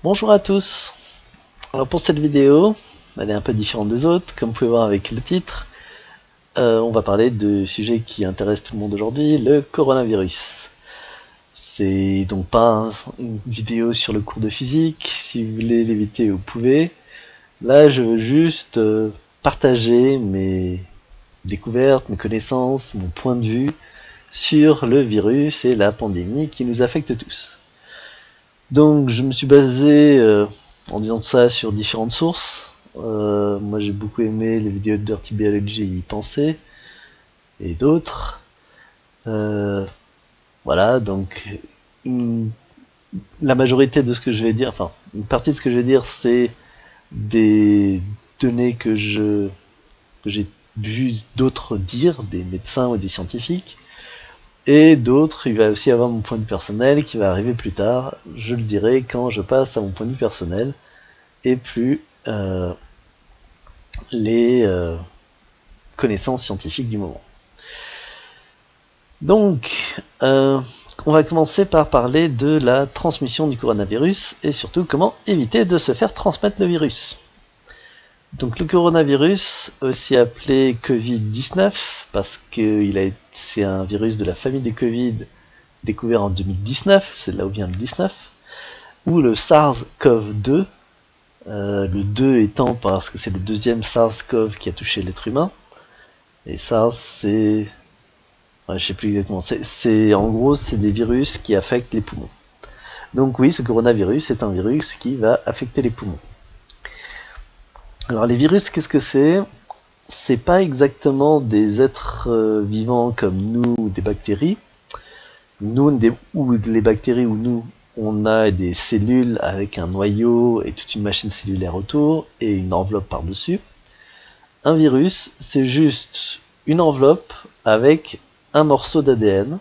Bonjour à tous. Alors pour cette vidéo, elle est un peu différente des autres, comme vous pouvez voir avec le titre. On va parler de sujet qui intéresse tout le monde aujourd'hui, le coronavirus. C'est donc pas une vidéo sur le cours de physique, si vous voulez l'éviter vous pouvez. Là je veux juste partager mes découvertes, mes connaissances, mon point de vue sur le virus et la pandémie qui nous affecte tous. Donc je me suis basé en disant ça sur différentes sources. Moi j'ai beaucoup aimé les vidéos de Dirty Biology y penser et d'autres. Voilà, donc la majorité de ce que je vais dire, enfin une partie de ce que je vais dire, c'est des données que j'ai vu d'autres dire, des médecins ou des scientifiques. Et d'autres, il va aussi avoir mon point de vue personnel qui va arriver plus tard. Je le dirai quand je passe à mon point de vue personnel et plus les connaissances scientifiques du moment. Donc, on va commencer par parler de la transmission du coronavirus et surtout comment éviter de se faire transmettre le virus. Donc le coronavirus, aussi appelé Covid-19, parce que c'est un virus de la famille des Covid découvert en 2019, c'est là où vient le 19, ou le SARS-CoV-2, le 2 étant parce que c'est le deuxième SARS-CoV qui a touché l'être humain. Et SARS, c'est... Ouais, je sais plus exactement. En gros, c'est des virus qui affectent les poumons. Donc oui, ce coronavirus est un virus qui va affecter les poumons. Alors les virus, qu'est-ce que c'est? C'est pas exactement des êtres vivants comme nous ou des bactéries. Ou les bactéries ou nous, on a des cellules avec un noyau et toute une machine cellulaire autour et une enveloppe par-dessus. Un virus, c'est juste une enveloppe avec un morceau d'ADN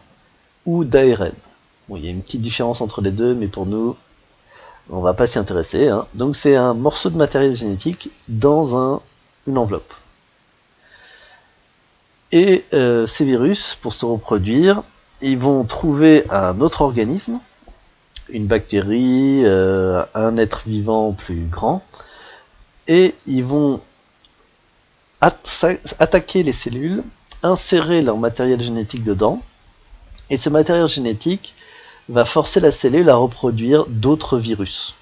ou d'ARN. Bon, il y a une petite différence entre les deux, mais pour nous, on va pas s'y intéresser. Hein. Donc c'est un morceau de matériel génétique dans une enveloppe. Et ces virus, pour se reproduire, ils vont trouver un autre organisme, une bactérie, un être vivant plus grand, et ils vont attaquer les cellules, insérer leur matériel génétique dedans, et ce matériel génétique va forcer la cellule à reproduire d'autres virus.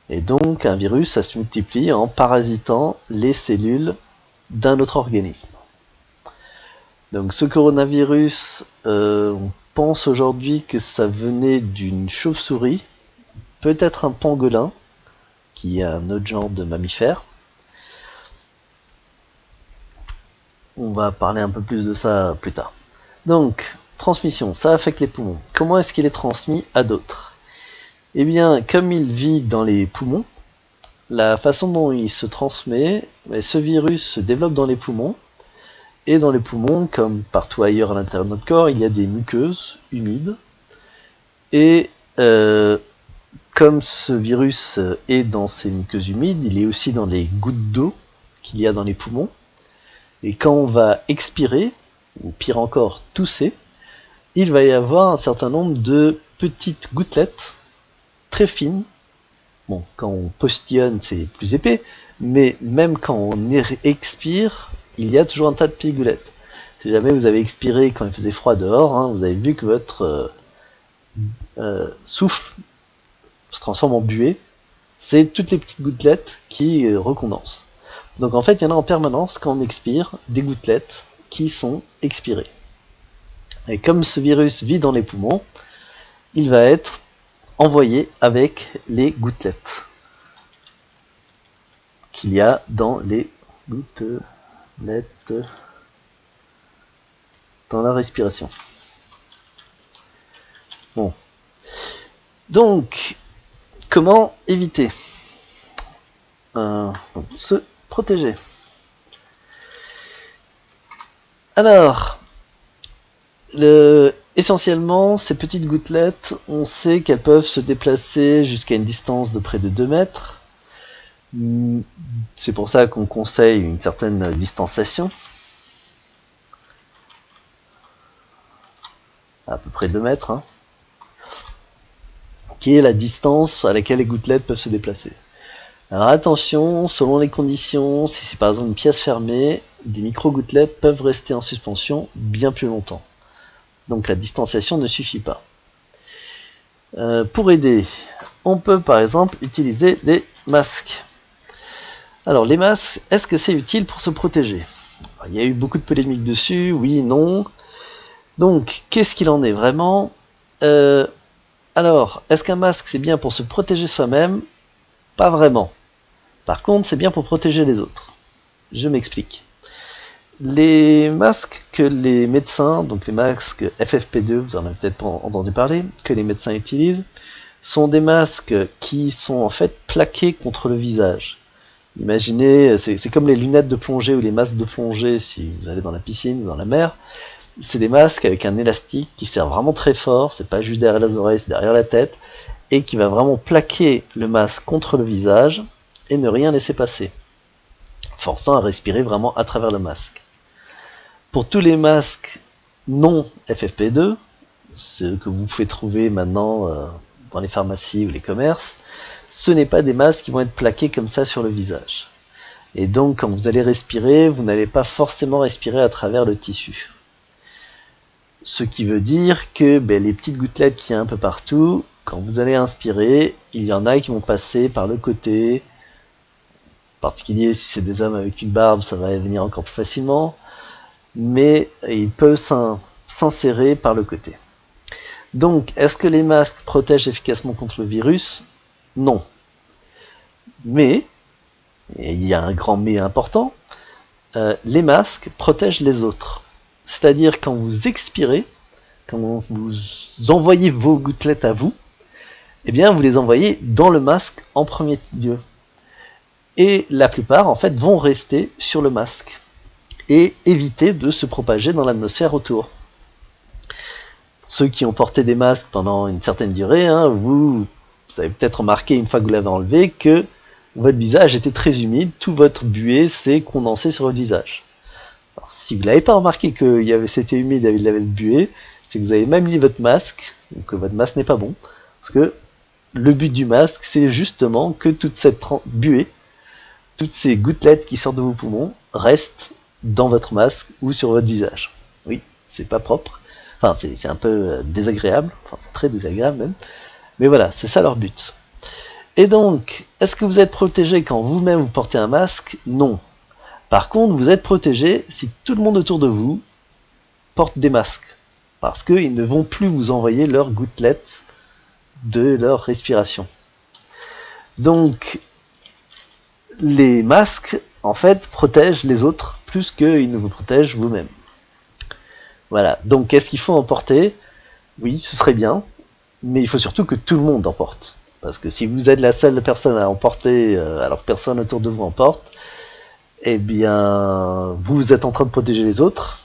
Et donc un virus, ça se multiplie en parasitant les cellules d'un autre organisme. Donc ce coronavirus, on pense aujourd'hui que ça venait d'une chauve-souris, peut-être un pangolin, qui est un autre genre de mammifère. On va parler un peu plus de ça plus tard. Donc, transmission, ça affecte les poumons. Comment est-ce qu'il est transmis à d'autres? Eh bien, comme il vit dans les poumons, la façon dont il se transmet, ce virus se développe dans les poumons, et dans les poumons, comme partout ailleurs à l'intérieur de notre corps, il y a des muqueuses humides, et comme ce virus est dans ces muqueuses humides, il est aussi dans les gouttes d'eau qu'il y a dans les poumons, et quand on va expirer, ou pire encore tousser, il va y avoir un certain nombre de petites gouttelettes très fines. Bon, quand on postillonne, c'est plus épais, mais même quand on expire, il y a toujours un tas de petites gouttelettes. Si jamais vous avez expiré quand il faisait froid dehors, hein, vous avez vu que votre souffle se transforme en buée. C'est toutes les petites gouttelettes qui recondensent. Donc en fait, il y en a en permanence quand on expire, des gouttelettes qui sont expirées. Et comme ce virus vit dans les poumons, il va être envoyé avec les gouttelettes qu'il y a dans les gouttelettes dans la respiration. Bon. Donc, comment éviter se protéger? Alors, essentiellement, ces petites gouttelettes, on sait qu'elles peuvent se déplacer jusqu'à une distance de près de 2 mètres. C'est pour ça qu'on conseille une certaine distanciation. À peu près 2 mètres. Hein. qui est la distance à laquelle les gouttelettes peuvent se déplacer. Alors attention, selon les conditions, si c'est par exemple une pièce fermée, des micro-gouttelettes peuvent rester en suspension bien plus longtemps. Donc la distanciation ne suffit pas. Pour aider, on peut par exemple utiliser des masques. Alors les masques, est-ce que c'est utile pour se protéger? Il y a eu beaucoup de polémiques dessus, oui, non. Donc, qu'est-ce qu'il en est vraiment? Alors, est-ce qu'un masque c'est bien pour se protéger soi-même? Pas vraiment. Par contre, c'est bien pour protéger les autres. Je m'explique. Les masques que les médecins, donc les masques FFP2, vous en avez peut-être pas entendu parler, que les médecins utilisent, sont des masques qui sont en fait plaqués contre le visage. Imaginez, c'est comme les lunettes de plongée ou les masques de plongée si vous allez dans la piscine ou dans la mer. C'est des masques avec un élastique qui sert vraiment très fort, c'est pas juste derrière les oreilles, c'est derrière la tête, et qui va vraiment plaquer le masque contre le visage et ne rien laisser passer, forçant à respirer vraiment à travers le masque. Pour tous les masques non FFP2, ceux que vous pouvez trouver maintenant dans les pharmacies ou les commerces, ce n'est pas des masques qui vont être plaqués comme ça sur le visage. Et donc quand vous allez respirer, vous n'allez pas forcément respirer à travers le tissu. Ce qui veut dire que les petites gouttelettes qu'il y a un peu partout, quand vous allez inspirer, il y en a qui vont passer par le côté. En particulier si c'est des hommes avec une barbe, ça va venir encore plus facilement. Mais il peut s'insérer par le côté. Donc, est-ce que les masques protègent efficacement contre le virus? Non. Mais, et il y a un grand mais important, les masques protègent les autres. C'est-à-dire quand vous expirez, quand vous envoyez vos gouttelettes à vous, eh bien vous les envoyez dans le masque en premier lieu. Et la plupart en fait vont rester sur le masque et éviter de se propager dans l'atmosphère autour. Ceux qui ont porté des masques pendant une certaine durée, vous avez peut-être remarqué une fois que vous l'avez enlevé que votre visage était très humide, tout votre buée s'est condensé sur votre visage. Alors, si vous n'avez pas remarqué que c'était humide et il avait le buée, c'est que vous avez même mis votre masque, ou que votre masque n'est pas bon, parce que le but du masque, c'est justement que toute cette buée, toutes ces gouttelettes qui sortent de vos poumons, restent dans votre masque ou sur votre visage. Oui, c'est pas propre, enfin c'est un peu désagréable, enfin c'est très désagréable même, mais voilà, c'est ça leur but. Et donc, est-ce que vous êtes protégé quand vous-même vous portez un masque? Non. Par contre, vous êtes protégé si tout le monde autour de vous porte des masques, parce qu'ils ne vont plus vous envoyer leurs gouttelettes de leur respiration. Donc, les masques, en fait, protègent les autres plus qu'ils ne vous protègent vous-même. Voilà, donc est-ce qu'il faut en porter? Oui, ce serait bien, mais il faut surtout que tout le monde en porte. Parce que si vous êtes la seule personne à en porter, alors que personne autour de vous en porte, eh bien, vous êtes en train de protéger les autres,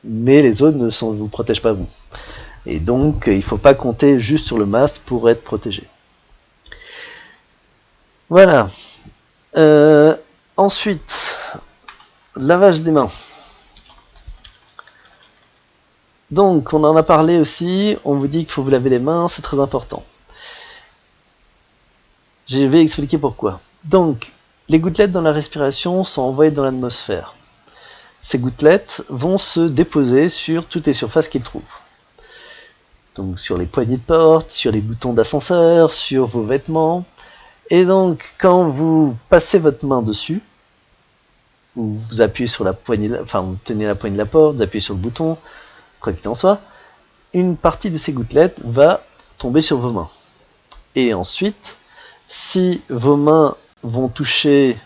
mais les autres ne vous protègent pas vous. Et donc, il ne faut pas compter juste sur le masque pour être protégé. Voilà. Ensuite, lavage des mains. Donc, on en a parlé aussi, on vous dit qu'il faut vous laver les mains, c'est très important. Je vais expliquer pourquoi. Donc, les gouttelettes dans la respiration sont envoyées dans l'atmosphère. Ces gouttelettes vont se déposer sur toutes les surfaces qu'ils trouvent. Donc sur les poignées de porte, sur les boutons d'ascenseur, sur vos vêtements. Et donc, quand vous passez votre main dessus, ou vous appuyez sur la poignée, enfin vous tenez la poignée de la porte, vous appuyez sur le bouton, quoi qu'il en soit, une partie de ces gouttelettes va tomber sur vos mains. Et ensuite, si vos mains vont toucher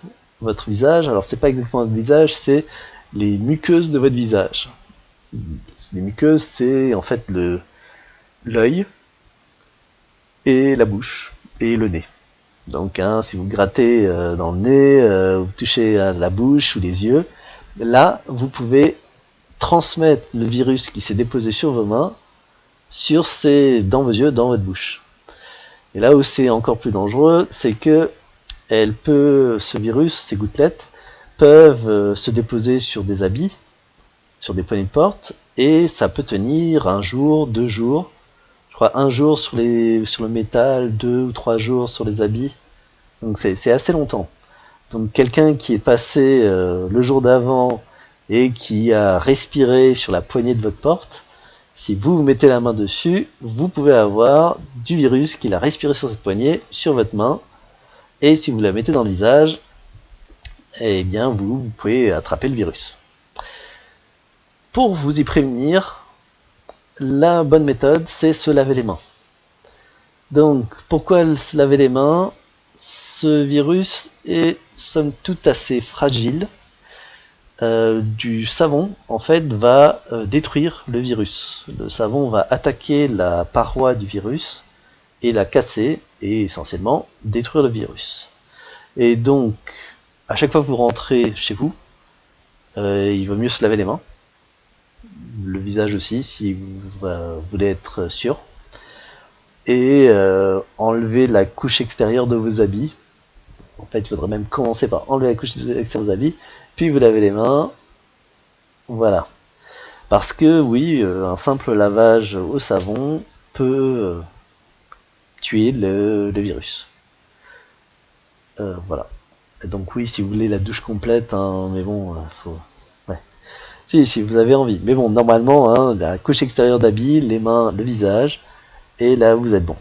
votre visage, alors c'est pas exactement votre visage, c'est les muqueuses de votre visage. Les muqueuses, c'est en fait l'œil et la bouche et le nez. Donc si vous grattez dans le nez, vous touchez à la bouche ou les yeux, là vous pouvez transmettre le virus qui s'est déposé sur vos mains dans vos yeux, dans votre bouche. Et là où c'est encore plus dangereux, c'est que ce virus, ces gouttelettes, peuvent se déposer sur des habits, sur des poignées de porte, et ça peut tenir 1 jour, 2 jours. Je crois, 1 jour sur le métal, 2 ou 3 jours sur les habits. Donc c'est assez longtemps. Donc quelqu'un qui est passé le jour d'avant et qui a respiré sur la poignée de votre porte, si vous mettez la main dessus, vous pouvez avoir du virus qu'il a respiré sur cette poignée, sur votre main. Et si vous la mettez dans le visage, eh bien vous pouvez attraper le virus. Pour vous y prévenir, la bonne méthode, c'est se laver les mains. Donc, pourquoi se laver les mains? Ce virus est somme toute assez fragile. Du savon, en fait, va détruire le virus. Le savon va attaquer la paroi du virus et la casser et essentiellement détruire le virus. Et donc, à chaque fois que vous rentrez chez vous, il vaut mieux se laver les mains. Le visage aussi, si vous voulez être sûr. Et enlever la couche extérieure de vos habits. En fait, il faudrait même commencer par enlever la couche extérieure de vos habits, puis vous lavez les mains. Voilà. Parce que oui, un simple lavage au savon peut tuer le virus. Voilà. Et donc oui, si vous voulez la douche complète, hein, mais bon, faut... Ouais. Si vous avez envie. Mais bon, normalement, hein, la couche extérieure d'habits, les mains, le visage, et là vous êtes bon.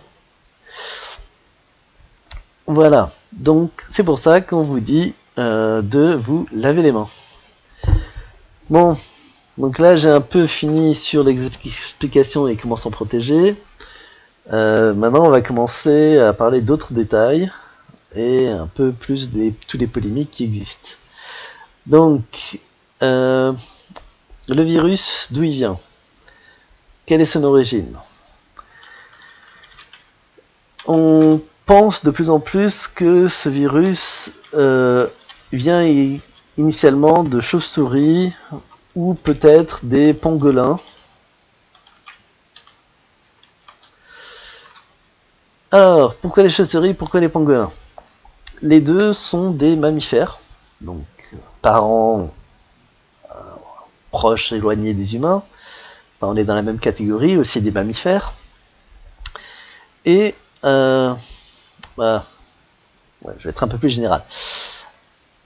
Voilà, donc c'est pour ça qu'on vous dit de vous laver les mains. Bon, donc là j'ai un peu fini sur l'explication et comment s'en protéger. Maintenant on va commencer à parler d'autres détails et un peu plus de toutes les polémiques qui existent. Donc, le virus, d'où il vient? Quelle est son origine? On pense de plus en plus que ce virus vient initialement de chauves-souris ou peut-être des pangolins. Alors, pourquoi les chauves-souris, pourquoi les pangolins? Les deux sont des mammifères, donc parents proches, éloignés des humains. Enfin, on est dans la même catégorie, aussi des mammifères. Et bah, ouais, je vais être un peu plus général.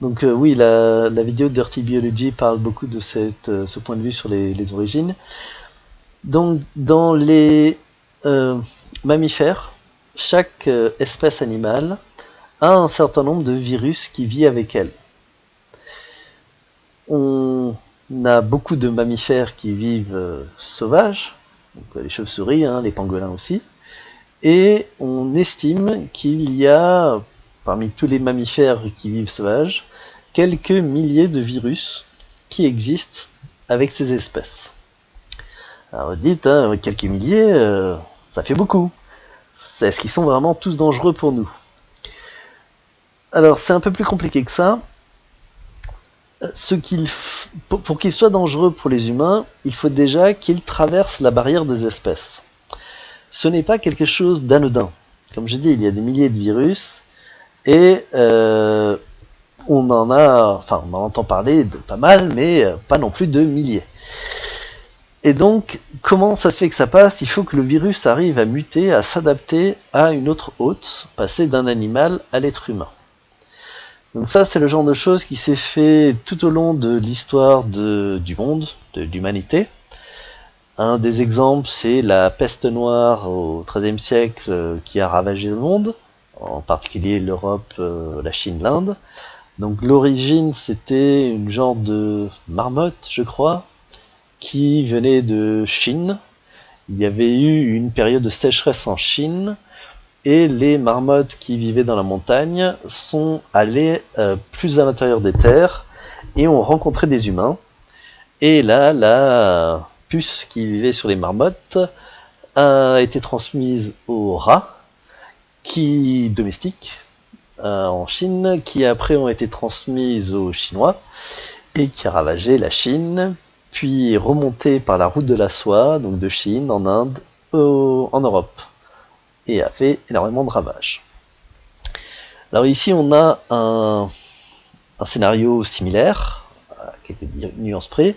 Donc oui, la vidéo de Dirty Biology parle beaucoup de ce point de vue sur les origines. Donc dans les mammifères, chaque espèce animale a un certain nombre de virus qui vit avec elle. On a beaucoup de mammifères qui vivent sauvages, donc les chauves-souris, hein, les pangolins aussi. Et on estime qu'il y a, parmi tous les mammifères qui vivent sauvages, quelques milliers de virus qui existent avec ces espèces. Alors vous dites, hein, quelques milliers, ça fait beaucoup. Est-ce qu'ils sont vraiment tous dangereux pour nous? Alors c'est un peu plus compliqué que ça. Pour qu'ils soient dangereux pour les humains, il faut déjà qu'ils traversent la barrière des espèces. Ce n'est pas quelque chose d'anodin. Comme je dis, il y a des milliers de virus et on en entend parler de pas mal, mais pas non plus de milliers. Et donc, comment ça se fait que ça passe? Il faut que le virus arrive à muter, à s'adapter à une autre hôte, passer d'un animal à l'être humain. Donc ça, c'est le genre de choses qui s'est fait tout au long de l'histoire du monde, de l'humanité. Un des exemples, c'est la peste noire au XIIIe siècle qui a ravagé le monde, en particulier l'Europe, la Chine, l'Inde. Donc l'origine, c'était une genre de marmotte, je crois, qui venait de Chine. Il y avait eu une période de sécheresse en Chine, et les marmottes qui vivaient dans la montagne sont allées plus à l'intérieur des terres et ont rencontré des humains. Et là, la puce qui vivait sur les marmottes a été transmise aux rats domestiques en Chine, qui après ont été transmises aux Chinois et qui a ravagé la Chine, puis remonté par la route de la soie, donc de Chine en Inde, en Europe, et a fait énormément de ravages. Alors ici on a un scénario similaire, à quelques nuances près.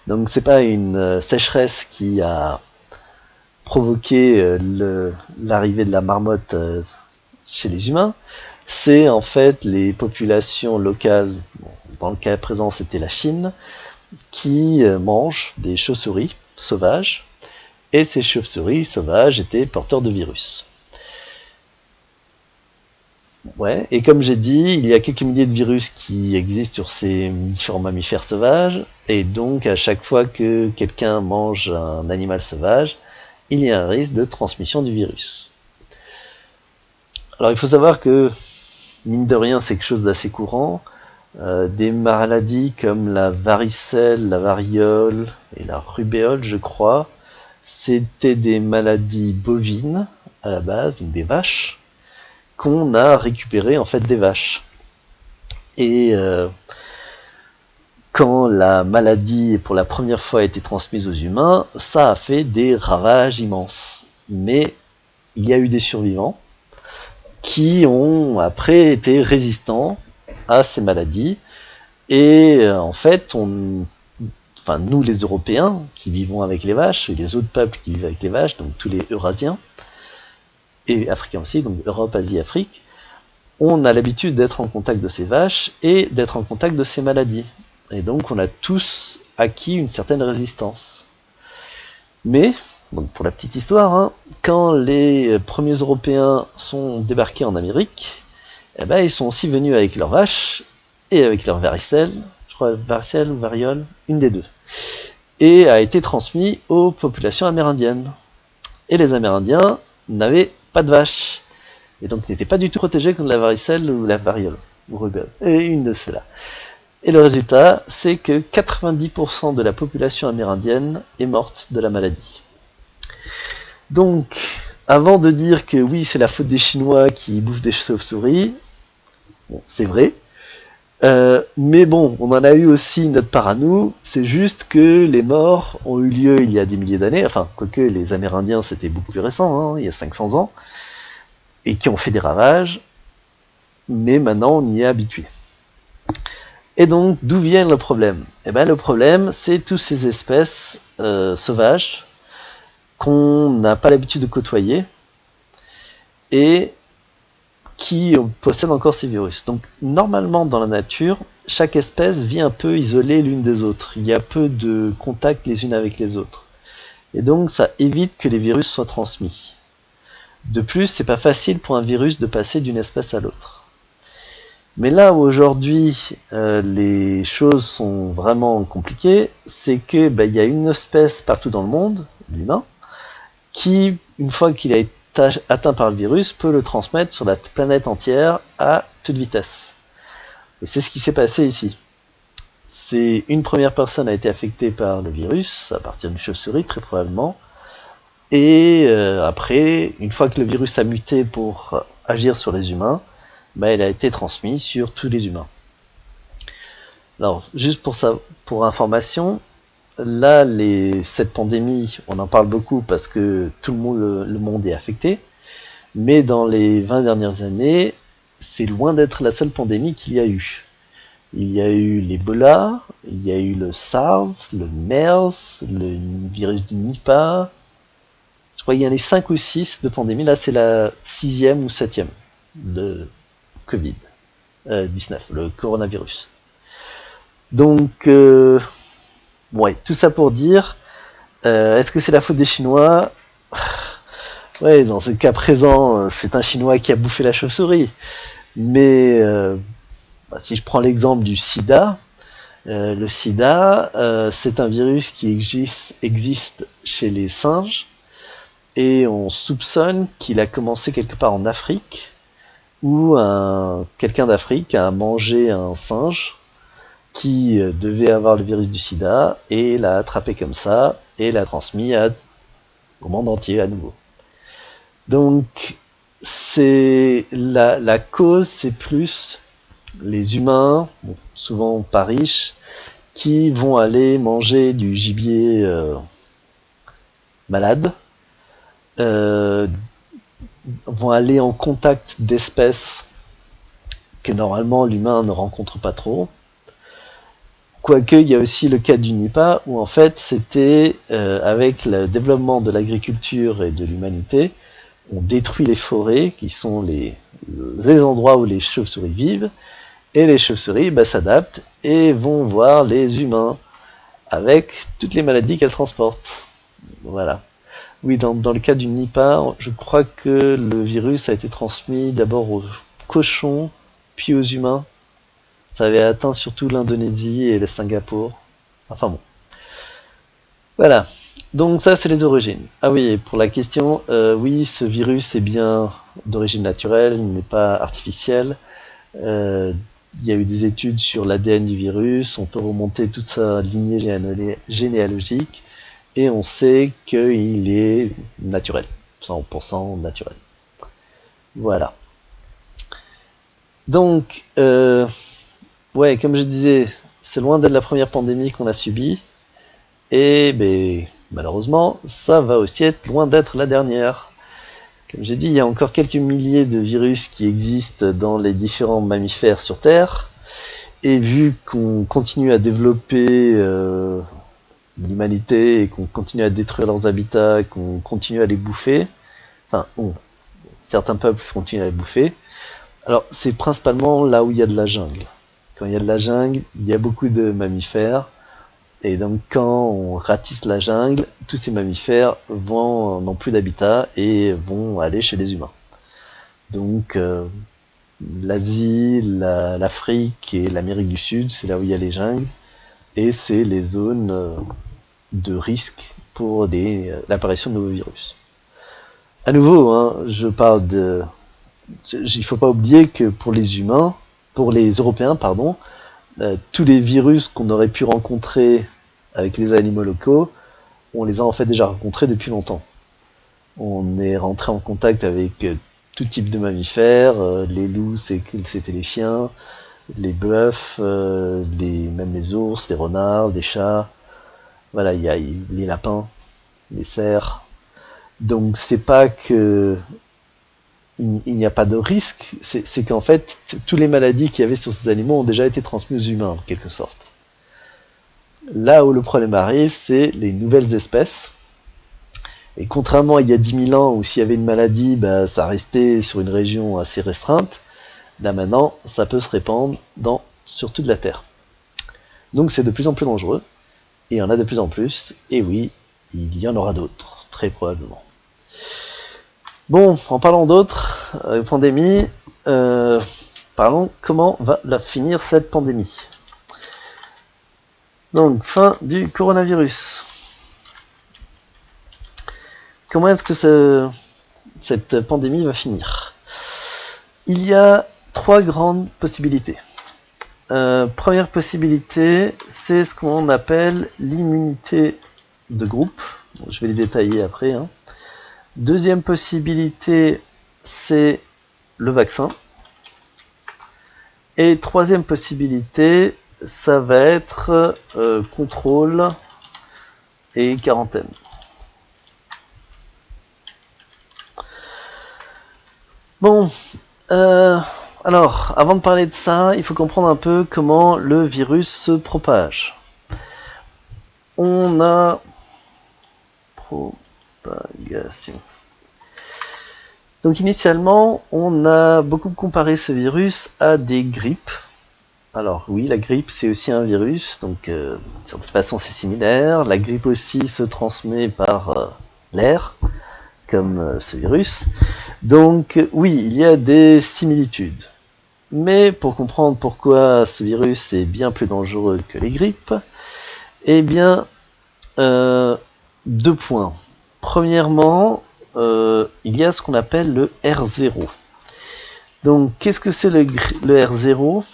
Donc c'est pas une sécheresse qui a provoqué l'arrivée de la marmotte chez les humains, c'est en fait les populations locales, bon, dans le cas présent c'était la Chine, qui mangent des chauves-souris sauvages, et ces chauves-souris sauvages étaient porteurs de virus. Ouais, et comme j'ai dit, il y a quelques milliers de virus qui existent sur ces différents mammifères sauvages, et donc à chaque fois que quelqu'un mange un animal sauvage, il y a un risque de transmission du virus. Alors il faut savoir que, mine de rien, c'est quelque chose d'assez courant. Des maladies comme la varicelle, la variole et la rubéole, je crois, c'était des maladies bovines à la base, donc des vaches, qu'on a récupérées en fait des vaches. Et quand la maladie pour la première fois a été transmise aux humains, ça a fait des ravages immenses. Mais il y a eu des survivants qui ont après été résistants à ces maladies. Et en fait, nous les Européens qui vivons avec les vaches, et les autres peuples qui vivent avec les vaches, donc tous les Eurasiens, et Africains aussi, donc Europe, Asie, Afrique, on a l'habitude d'être en contact de ces vaches et d'être en contact de ces maladies. Et donc on a tous acquis une certaine résistance. Mais, donc pour la petite histoire, hein, quand les premiers Européens sont débarqués en Amérique, eh ben, ils sont aussi venus avec leurs vaches et avec leurs varicelles, je crois varicelle ou variole, une des deux, et a été transmis aux populations amérindiennes. Et les Amérindiens n'avaient pas de vaches, et donc n'étaient pas du tout protégés contre la varicelle ou la variole, ou rubéole, et une de celles-là. Et le résultat, c'est que 90% de la population amérindienne est morte de la maladie. Donc, avant de dire que oui, c'est la faute des Chinois qui bouffent des chauves-souris, bon, c'est vrai, mais bon, on en a eu aussi notre part à nous, c'est juste que les morts ont eu lieu il y a des milliers d'années, enfin, quoique les Amérindiens c'était beaucoup plus récent, hein, il y a 500 ans, et qui ont fait des ravages, mais maintenant on y est habitué. Et donc, d'où vient le problème? Eh bien, le problème, c'est toutes ces espèces sauvages qu'on n'a pas l'habitude de côtoyer et qui possèdent encore ces virus. Donc, normalement, dans la nature, chaque espèce vit un peu isolée l'une des autres. Il y a peu de contact les unes avec les autres. Et donc, ça évite que les virus soient transmis. De plus, c'est pas facile pour un virus de passer d'une espèce à l'autre. Mais là où aujourd'hui les choses sont vraiment compliquées, c'est que il y a une espèce partout dans le monde, l'humain, qui, une fois qu'il a été atteint par le virus, peut le transmettre sur la planète entière à toute vitesse. Et c'est ce qui s'est passé ici. C'est une première personne a été affectée par le virus, à partir d'une chauve-souris très probablement, et après, une fois que le virus a muté pour agir sur les humains, elle a été transmise sur tous les humains. Alors, juste pour information, là, cette pandémie, on en parle beaucoup parce que tout le monde est affecté, mais dans les 20 dernières années, c'est loin d'être la seule pandémie qu'il y a eu. Il y a eu l'Ebola, il y a eu le SARS, le MERS, le virus du Nipah. Je crois qu'il y en a 5 ou 6 de pandémies. Là, c'est la 6e ou 7e. Le Covid-19, le coronavirus. Donc, ouais, tout ça pour dire, est-ce que c'est la faute des Chinois? Ouais, dans ce cas présent, c'est un Chinois qui a bouffé la chauve-souris. Mais si je prends l'exemple du sida, le sida, c'est un virus qui existe chez les singes, et on soupçonne qu'il a commencé quelque part en Afrique, où quelqu'un d'Afrique a mangé un singe qui devait avoir le virus du sida et l'a attrapé comme ça et l'a transmis au monde entier à nouveau. Donc c'est la cause, c'est plus les humains, souvent pas riches, qui vont aller manger du gibier malade, vont aller en contact d'espèces que normalement l'humain ne rencontre pas trop, Quoique, il y a aussi le cas du Nipah, où en fait, c'était avec le développement de l'agriculture et de l'humanité, on détruit les forêts, qui sont les endroits où les chauves-souris vivent, et les chauves-souris s'adaptent et vont voir les humains, avec toutes les maladies qu'elles transportent. Voilà. Oui, dans le cas du Nipah, je crois que le virus a été transmis d'abord aux cochons, puis aux humains. Ça avait atteint surtout l'Indonésie et le Singapour. Enfin bon. Voilà. Donc ça, c'est les origines. Ah oui, et pour la question, oui, ce virus est bien d'origine naturelle, il n'est pas artificiel. Il y a eu des études sur l'ADN du virus, on peut remonter toute sa lignée généalogique, et on sait qu'il est naturel, 100% naturel. Voilà. Donc, ouais, comme je disais, c'est loin d'être la première pandémie qu'on a subie, et malheureusement, ça va aussi être loin d'être la dernière. Comme j'ai dit, il y a encore quelques milliers de virus qui existent dans les différents mammifères sur Terre, et vu qu'on continue à développer l'humanité et qu'on continue à détruire leurs habitats, qu'on continue à les bouffer, certains peuples continuent à les bouffer, alors c'est principalement là où il y a de la jungle. Quand il y a de la jungle, il y a beaucoup de mammifères, et donc quand on ratisse la jungle, tous ces mammifères n'ont plus d'habitat et vont aller chez les humains. Donc l'Asie, l'Afrique et l'Amérique du Sud, c'est là où il y a les jungles, et c'est les zones de risque pour l'apparition de nouveaux virus. À nouveau, je parle de... Il ne faut pas oublier que pour les humains, pour les Européens, pardon, tous les virus qu'on aurait pu rencontrer avec les animaux locaux, on les a en fait déjà rencontrés depuis longtemps. On est rentré en contact avec tout type de mammifères, les loups c'était les chiens, les bœufs, même les ours, les renards, les chats, voilà, il y a les lapins, les cerfs. Donc c'est pas que il n'y a pas de risque, c'est qu'en fait toutes les maladies qu'il y avait sur ces animaux ont déjà été transmises aux humains en quelque sorte. Là où le problème arrive, c'est les nouvelles espèces. Et contrairement à il y a 10 000 ans où s'il y avait une maladie, ça restait sur une région assez restreinte, là maintenant, ça peut se répandre sur toute la Terre. Donc c'est de plus en plus dangereux, et il y en a de plus en plus, et oui, il y en aura d'autres, très probablement. Bon, en parlant d'autres pandémies, parlons comment va finir cette pandémie. Donc, fin du coronavirus. Comment est-ce que cette pandémie va finir? Il y a 3 grandes possibilités. Première possibilité, c'est ce qu'on appelle l'immunité de groupe. Bon, je vais les détailler après. Deuxième possibilité, c'est le vaccin. Et troisième possibilité, ça va être contrôle et quarantaine. Bon, alors, avant de parler de ça, il faut comprendre un peu comment le virus se propage. On a propagation. Donc initialement, on a beaucoup comparé ce virus à des grippes. Alors oui, la grippe c'est aussi un virus, donc de toute façon c'est similaire. La grippe aussi se transmet par l'air, comme ce virus. Donc oui, il y a des similitudes. Mais pour comprendre pourquoi ce virus est bien plus dangereux que les grippes, eh bien, 2 points. Premièrement, il y a ce qu'on appelle le R0. Donc, qu'est-ce que c'est le R0?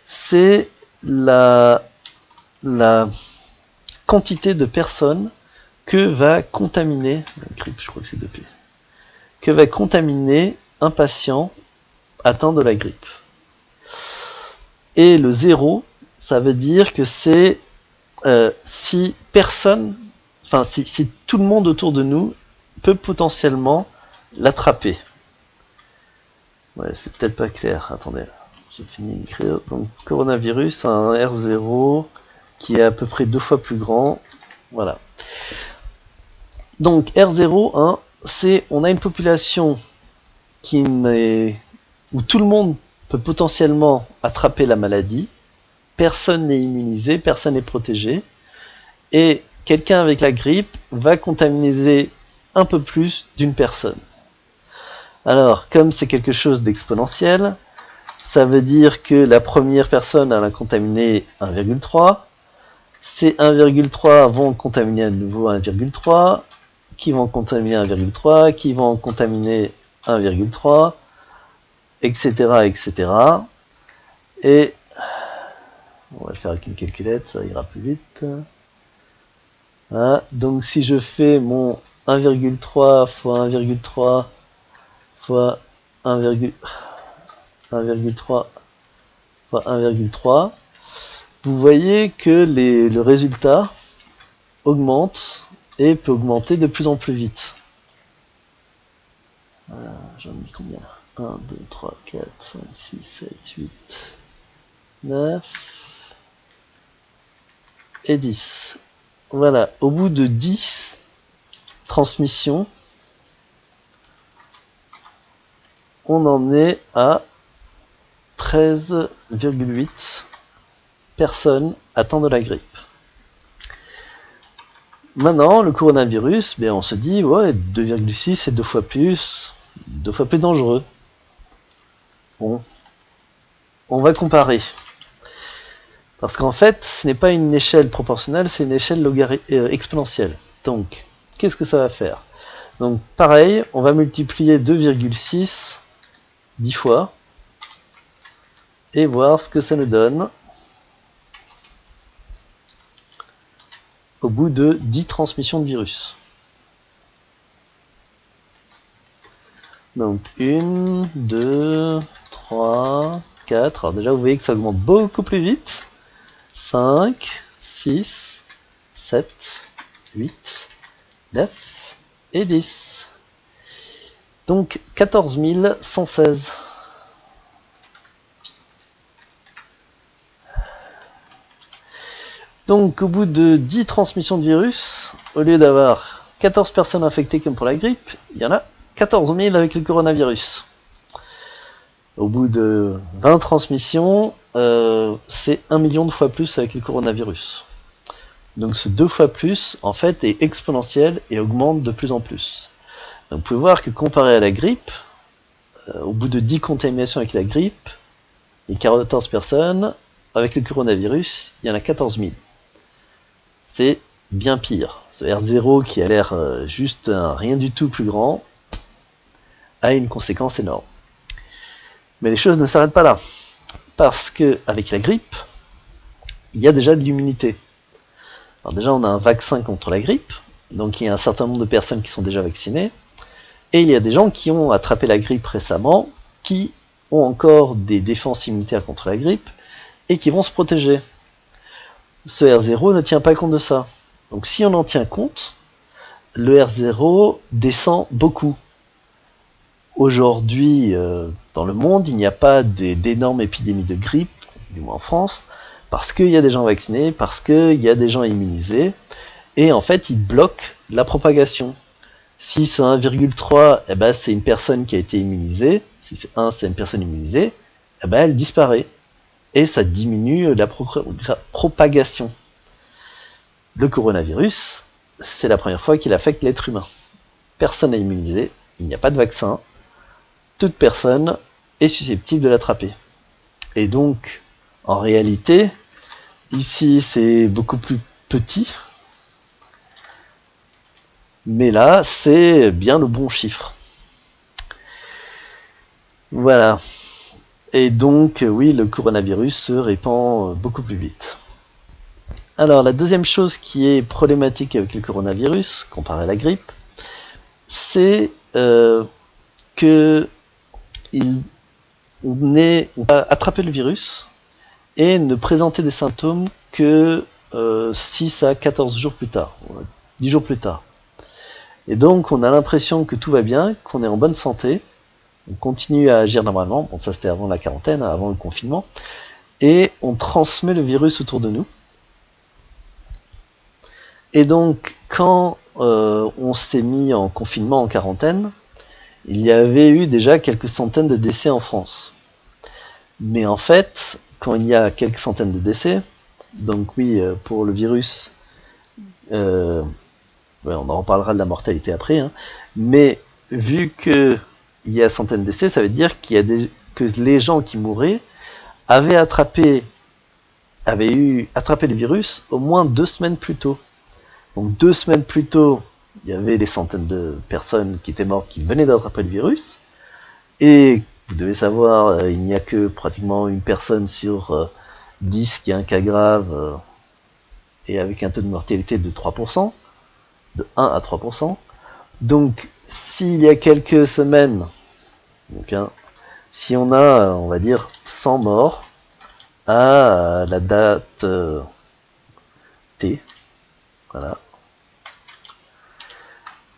C'est la quantité de personnes que va contaminer, la grippe, je crois que c'est 2P, que va contaminer un patient atteint de la grippe. Et le 0, ça veut dire que c'est si tout le monde autour de nous peut potentiellement l'attraper. Ouais, c'est peut-être pas clair. Attendez, j'ai fini d'écrire. Donc, coronavirus a un R0 qui est à peu près 2 fois plus grand. Voilà. Donc R0, c'est on a une population qui où tout le monde peut potentiellement attraper la maladie, personne n'est immunisé, personne n'est protégé, et quelqu'un avec la grippe va contaminer un peu plus d'une personne. Alors, comme c'est quelque chose d'exponentiel, ça veut dire que la première personne elle a contaminé 1,3, ces 1,3 vont contaminer à nouveau 1,3, qui vont contaminer 1,3, qui vont contaminer 1,3, etc., etc. Et on va le faire avec une calculette, ça ira plus vite. Voilà. Donc si je fais mon 1,3 fois 1,3 fois 1,3 fois 1,3, vous voyez que le résultat augmente et peut augmenter de plus en plus vite. J'en ai mis combien? 1, 2, 3, 4, 5, 6, 7, 8, 9 et 10. Voilà, au bout de 10 transmissions, on en est à 13,8 personnes atteintes de la grippe. Maintenant, le coronavirus, on se dit, ouais, 2,6 c'est 2 fois plus dangereux. Bon, on va comparer. Parce qu'en fait, ce n'est pas une échelle proportionnelle, c'est une échelle exponentielle. Donc, qu'est-ce que ça va faire? Donc, pareil, on va multiplier 2,6 10 fois et voir ce que ça nous donne au bout de 10 transmissions de virus. Donc 1, 2, 3, 4. Alors déjà vous voyez que ça augmente beaucoup plus vite. 5, 6, 7, 8, 9 et 10. Donc 14 116. Donc au bout de 10 transmissions de virus, au lieu d'avoir 14 personnes infectées comme pour la grippe, il y en a 14 000 avec le coronavirus. Au bout de 20 transmissions, c'est 1 million de fois plus avec le coronavirus. Donc ce 2 fois plus, en fait, est exponentiel et augmente de plus en plus. Donc vous pouvez voir que comparé à la grippe, au bout de 10 contaminations avec la grippe, et 14 personnes, avec le coronavirus, il y en a 14 000. C'est bien pire. Ce R0 qui a l'air juste rien du tout plus grand, a une conséquence énorme. Mais les choses ne s'arrêtent pas là. Parce que avec la grippe, il y a déjà de l'immunité. Alors déjà, on a un vaccin contre la grippe, donc il y a un certain nombre de personnes qui sont déjà vaccinées, et il y a des gens qui ont attrapé la grippe récemment, qui ont encore des défenses immunitaires contre la grippe, et qui vont se protéger. Ce R0 ne tient pas compte de ça. Donc si on en tient compte, le R0 descend beaucoup. Aujourd'hui, dans le monde, il n'y a pas d'énormes épidémies de grippe, du moins en France, parce qu'il y a des gens vaccinés, parce qu'il y a des gens immunisés, et en fait, ils bloquent la propagation. Si c'est 1,3, c'est une personne qui a été immunisée, si c'est 1, c'est une personne immunisée, elle disparaît. Et ça diminue la propagation. Le coronavirus, c'est la première fois qu'il affecte l'être humain. Personne n'est immunisé, il n'y a pas de vaccin, toute personne est susceptible de l'attraper. Et donc, en réalité, ici c'est beaucoup plus petit, mais là c'est bien le bon chiffre. Voilà. Et donc, oui, le coronavirus se répand beaucoup plus vite. Alors, la deuxième chose qui est problématique avec le coronavirus, comparé à la grippe, c'est que on va attraper le virus et ne présenter des symptômes que 6 à 14 jours plus tard, 10 jours plus tard. Et donc, on a l'impression que tout va bien, qu'on est en bonne santé, on continue à agir normalement, bon ça c'était avant la quarantaine, avant le confinement, et on transmet le virus autour de nous. Et donc, quand on s'est mis en confinement, en quarantaine, il y avait eu déjà quelques centaines de décès en France. Mais en fait, quand il y a quelques centaines de décès, donc oui, pour le virus, ouais, on en reparlera de la mortalité après, hein, mais vu qu'il y a centaines de décès, ça veut dire que les gens qui mouraient avaient attrapé le virus au moins 2 semaines plus tôt. Donc 2 semaines plus tôt, il y avait des centaines de personnes qui étaient mortes qui venaient d'attraper le virus. Et vous devez savoir, il n'y a que pratiquement une personne sur 10 qui a un cas grave et avec un taux de mortalité de 3%, de 1 à 3%. Donc s'il y a quelques semaines, donc, si on a, on va dire, 100 morts à la date T, voilà.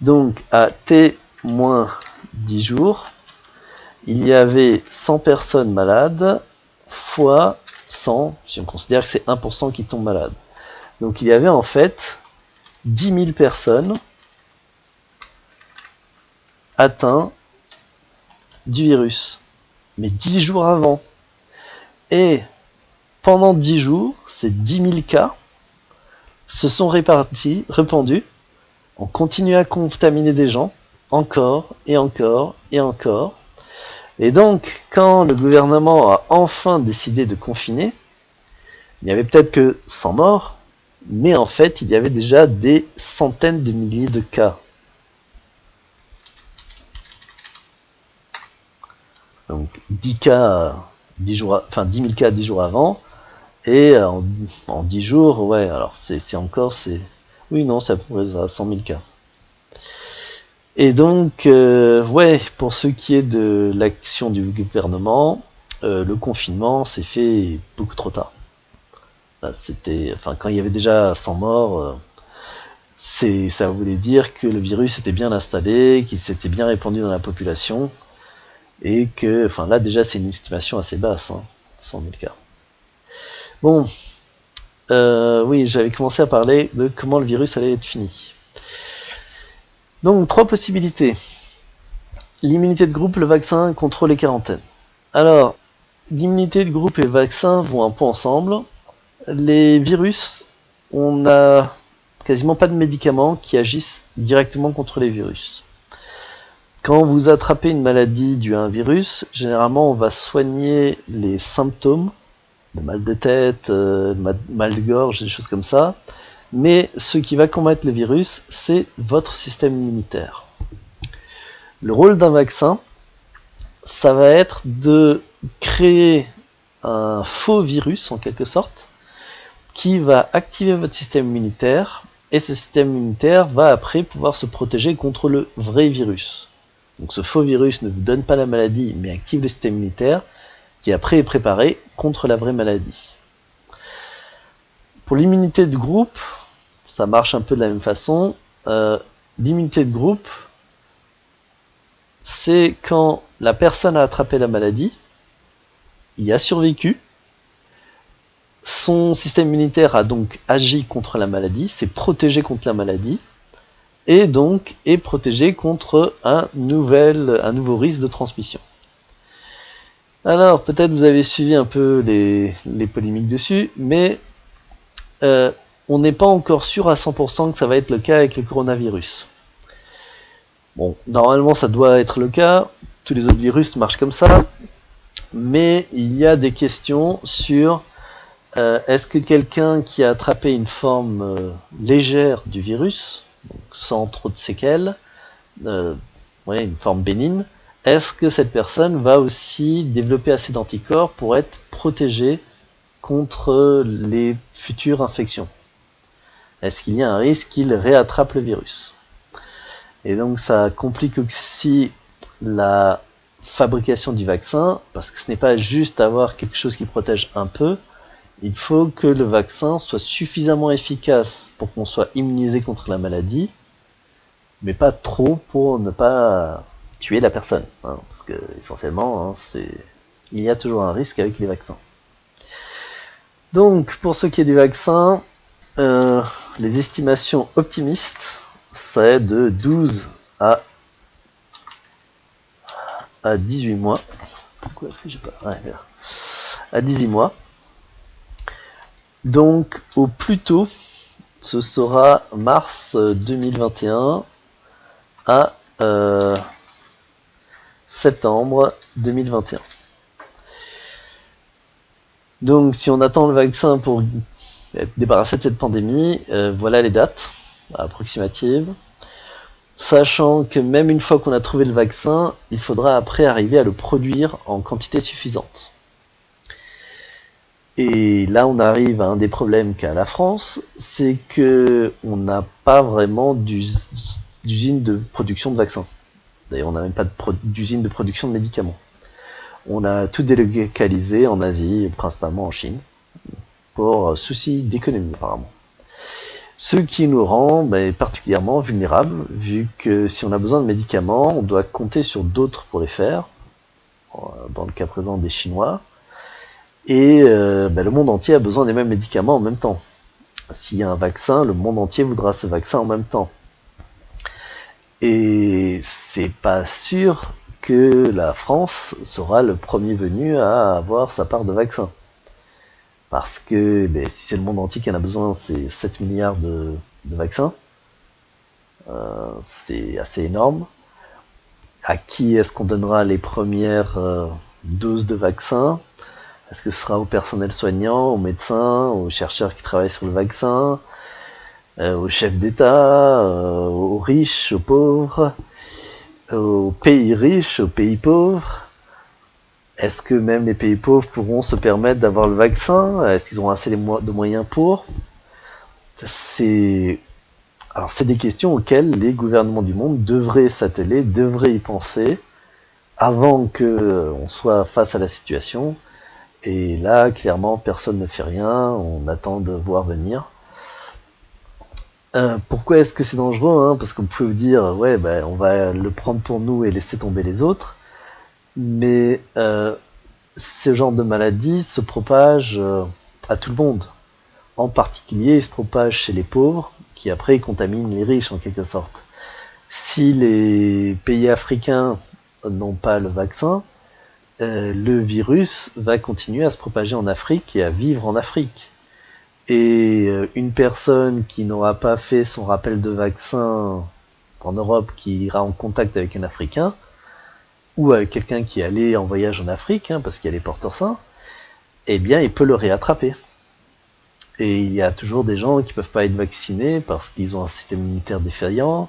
Donc à T moins 10 jours, il y avait 100 personnes malades fois 100, si on considère que c'est 1% qui tombe malade. Donc il y avait en fait 10 000 personnes atteintes du virus, mais 10 jours avant. Et pendant 10 jours, ces 10 000 cas se sont répandus, on continue à contaminer des gens, encore et encore et encore. Et donc, quand le gouvernement a enfin décidé de confiner, il n'y avait peut-être que 100 morts, mais en fait, il y avait déjà des centaines de milliers de cas. Donc 10 cas, 10 jours, enfin 10 000 cas 10 jours avant, et en 10 jours, ouais, alors c'est encore, oui, non, ça pourrait être à 100 000 cas. Et donc, ouais, pour ce qui est de l'action du gouvernement, le confinement s'est fait beaucoup trop tard. Là, quand il y avait déjà 100 morts, ça voulait dire que le virus était bien installé, qu'il s'était bien répandu dans la population, et que, enfin là déjà c'est une estimation assez basse, 100 000 cas. Bon, oui, j'avais commencé à parler de comment le virus allait être fini. Donc 3 possibilités. L'immunité de groupe, le vaccin, contrôle et quarantaine. Alors, l'immunité de groupe et le vaccin vont un peu ensemble. Les virus, on n'a quasiment pas de médicaments qui agissent directement contre les virus. Quand vous attrapez une maladie due à un virus, généralement on va soigner les symptômes, le mal de tête, mal de gorge, des choses comme ça. Mais ce qui va combattre le virus, c'est votre système immunitaire. Le rôle d'un vaccin, ça va être de créer un faux virus en quelque sorte, qui va activer votre système immunitaire, et ce système immunitaire va après pouvoir se protéger contre le vrai virus. Donc ce faux virus ne vous donne pas la maladie, mais active le système immunitaire, qui après est préparé contre la vraie maladie. Pour l'immunité de groupe, ça marche un peu de la même façon. L'immunité de groupe, c'est quand la personne a attrapé la maladie, il a survécu, son système immunitaire a donc agi contre la maladie, s'est protégé contre la maladie, et donc est protégé contre un nouveau risque de transmission. Alors, peut-être vous avez suivi un peu les polémiques dessus, mais on n'est pas encore sûr à 100% que ça va être le cas avec le coronavirus. Bon, normalement ça doit être le cas, tous les autres virus marchent comme ça, mais il y a des questions sur est-ce que quelqu'un qui a attrapé une forme légère du virus, donc sans trop de séquelles, une forme bénigne, est-ce que cette personne va aussi développer assez d'anticorps pour être protégée contre les futures infections? Est-ce qu'il y a un risque qu'il réattrape le virus? Et donc ça complique aussi la fabrication du vaccin, parce que ce n'est pas juste avoir quelque chose qui protège un peu, il faut que le vaccin soit suffisamment efficace pour qu'on soit immunisé contre la maladie, mais pas trop pour ne pas tuer la personne, parce que essentiellement, il y a toujours un risque avec les vaccins. Donc, pour ce qui est du vaccin, les estimations optimistes seraient de 12 à 18 mois. Pourquoi est-ce que j'ai pas... Ouais, à 18 mois. Donc, au plus tôt, ce sera mars 2021 à septembre 2021. Donc, si on attend le vaccin pour être débarrassé de cette pandémie, voilà les dates approximatives. Sachant que même une fois qu'on a trouvé le vaccin, il faudra après arriver à le produire en quantité suffisante. Et là, on arrive à un des problèmes qu'a la France, c'est que on n'a pas vraiment d'usine de production de vaccins. D'ailleurs, on n'a même pas d'usine de production de médicaments. On a tout délocalisé en Asie, principalement en Chine, pour souci d'économie apparemment. Ce qui nous rend particulièrement vulnérables, vu que si on a besoin de médicaments, on doit compter sur d'autres pour les faire, dans le cas présent des Chinois, et le monde entier a besoin des mêmes médicaments en même temps. S'il y a un vaccin, le monde entier voudra ce vaccin en même temps. Et c'est pas sûr que la France sera le premier venu à avoir sa part de vaccin. Parce que si c'est le monde entier qui en a besoin, c'est 7 milliards de vaccins. C'est assez énorme. À qui est-ce qu'on donnera les premières doses de vaccins? Est-ce que ce sera au personnel soignant, aux médecins, aux chercheurs qui travaillent sur le vaccin, aux chefs d'État, aux riches, aux pauvres, aux pays riches, aux pays pauvres? Est-ce que même les pays pauvres pourront se permettre d'avoir le vaccin? Est-ce qu'ils auront assez de moyens pour? Alors c'est des questions auxquelles les gouvernements du monde devraient s'atteler, devraient y penser avant qu'on soit face à la situation. Et là, clairement, personne ne fait rien, on attend de voir venir. Pourquoi est-ce que c'est dangereux, Parce qu'on peut vous dire, on va le prendre pour nous et laisser tomber les autres. Mais ce genre de maladie se propage à tout le monde. En particulier, il se propage chez les pauvres, qui après contaminent les riches en quelque sorte. Si les pays africains n'ont pas le vaccin, le virus va continuer à se propager en Afrique et à vivre en Afrique. Et une personne qui n'aura pas fait son rappel de vaccin en Europe, qui ira en contact avec un Africain, ou avec quelqu'un qui est allé en voyage en Afrique, parce qu'il y a les porteurs sains, eh bien, il peut le réattraper. Et il y a toujours des gens qui ne peuvent pas être vaccinés parce qu'ils ont un système immunitaire défaillant.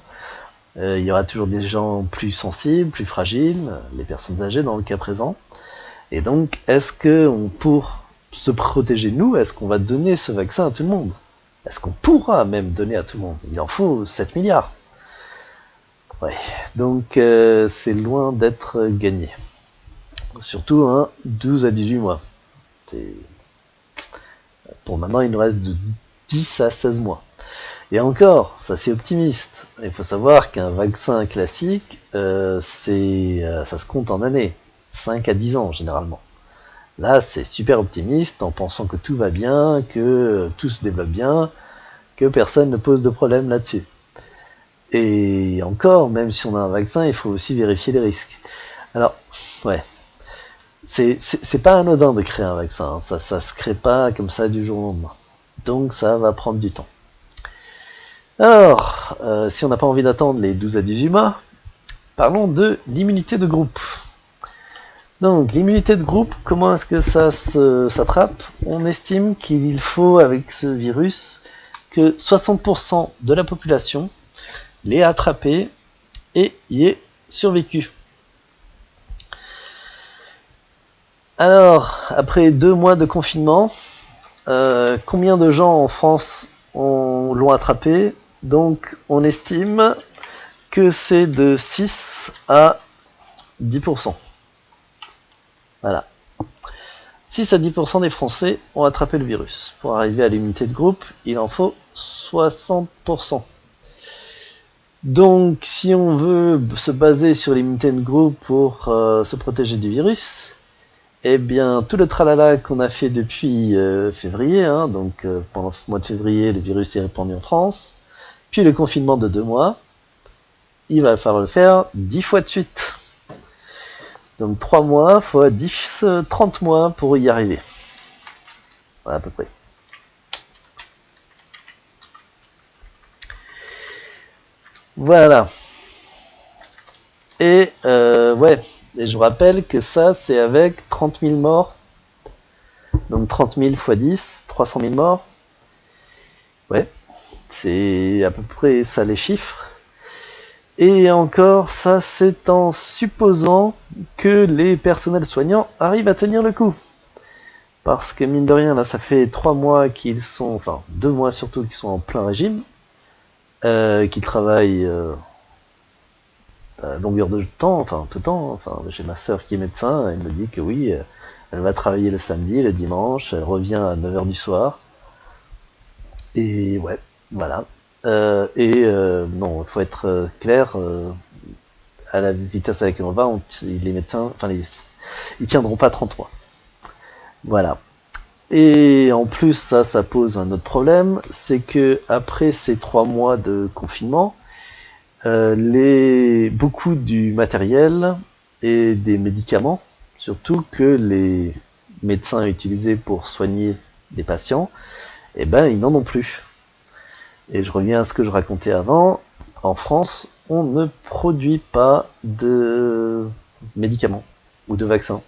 Il y aura toujours des gens plus sensibles, plus fragiles, les personnes âgées dans le cas présent. Et donc, est-ce que pour se protéger nous, est-ce qu'on va donner ce vaccin à tout le monde? Est-ce qu'on pourra même donner à tout le monde? Il en faut 7 milliards. Ouais, donc c'est loin d'être gagné. Surtout 12 à 18 mois. Pour maintenant, il nous reste de 10 à 16 mois. Et encore, ça c'est optimiste. Il faut savoir qu'un vaccin classique, ça se compte en années. 5 à 10 ans généralement. Là, c'est super optimiste en pensant que tout va bien, que tout se développe bien, que personne ne pose de problème là-dessus. Et encore, même si on a un vaccin, il faut aussi vérifier les risques. Alors, c'est pas anodin de créer un vaccin, ça se crée pas comme ça du jour au lendemain. Donc ça va prendre du temps. Alors, si on n'a pas envie d'attendre les 12 à 18 mois, parlons de l'immunité de groupe. Donc, l'immunité de groupe, comment est-ce que ça s'attrape? On estime qu'il faut, avec ce virus, que 60% de la population l'ait attrapé et y ait survécu. Alors, après 2 mois de confinement, combien de gens en France l'ont attrapé? Donc, on estime que c'est de 6 à 10%. Voilà. 6 à 10% des Français ont attrapé le virus. Pour arriver à l'immunité de groupe, il en faut 60%. Donc, si on veut se baser sur l'immunité de groupe pour se protéger du virus, eh bien, tout le tralala qu'on a fait depuis février, donc pendant ce mois de février, le virus est répandu en France, puis le confinement de 2 mois, il va falloir le faire 10 fois de suite. Donc 3 mois fois 10, 30 mois pour y arriver. Voilà, à peu près. Voilà. Et ouais, et je vous rappelle que ça, c'est avec 30 000 morts. Donc 30 000 fois 10, 300 000 morts. Ouais, c'est à peu près ça les chiffres. Et encore, ça c'est en supposant que les personnels soignants arrivent à tenir le coup. Parce que mine de rien, là ça fait 3 mois qu'ils sont, enfin 2 mois surtout qu'ils sont en plein régime, qu'ils travaillent à longueur de temps, enfin tout le temps. Enfin, j'ai ma sœur qui est médecin, elle me dit que oui, elle va travailler le samedi, le dimanche, elle revient à 9h du soir. Et ouais, voilà. Non, il faut être clair, à la vitesse à laquelle on va, les médecins, enfin, ils tiendront pas 33. Voilà. Et en plus, ça pose un autre problème, c'est que après ces 3 mois de confinement, beaucoup du matériel et des médicaments, surtout que les médecins utilisaient pour soigner les patients, eh ben, ils n'en ont plus. Et je reviens à ce que je racontais avant, en France, on ne produit pas de médicaments ou de vaccins.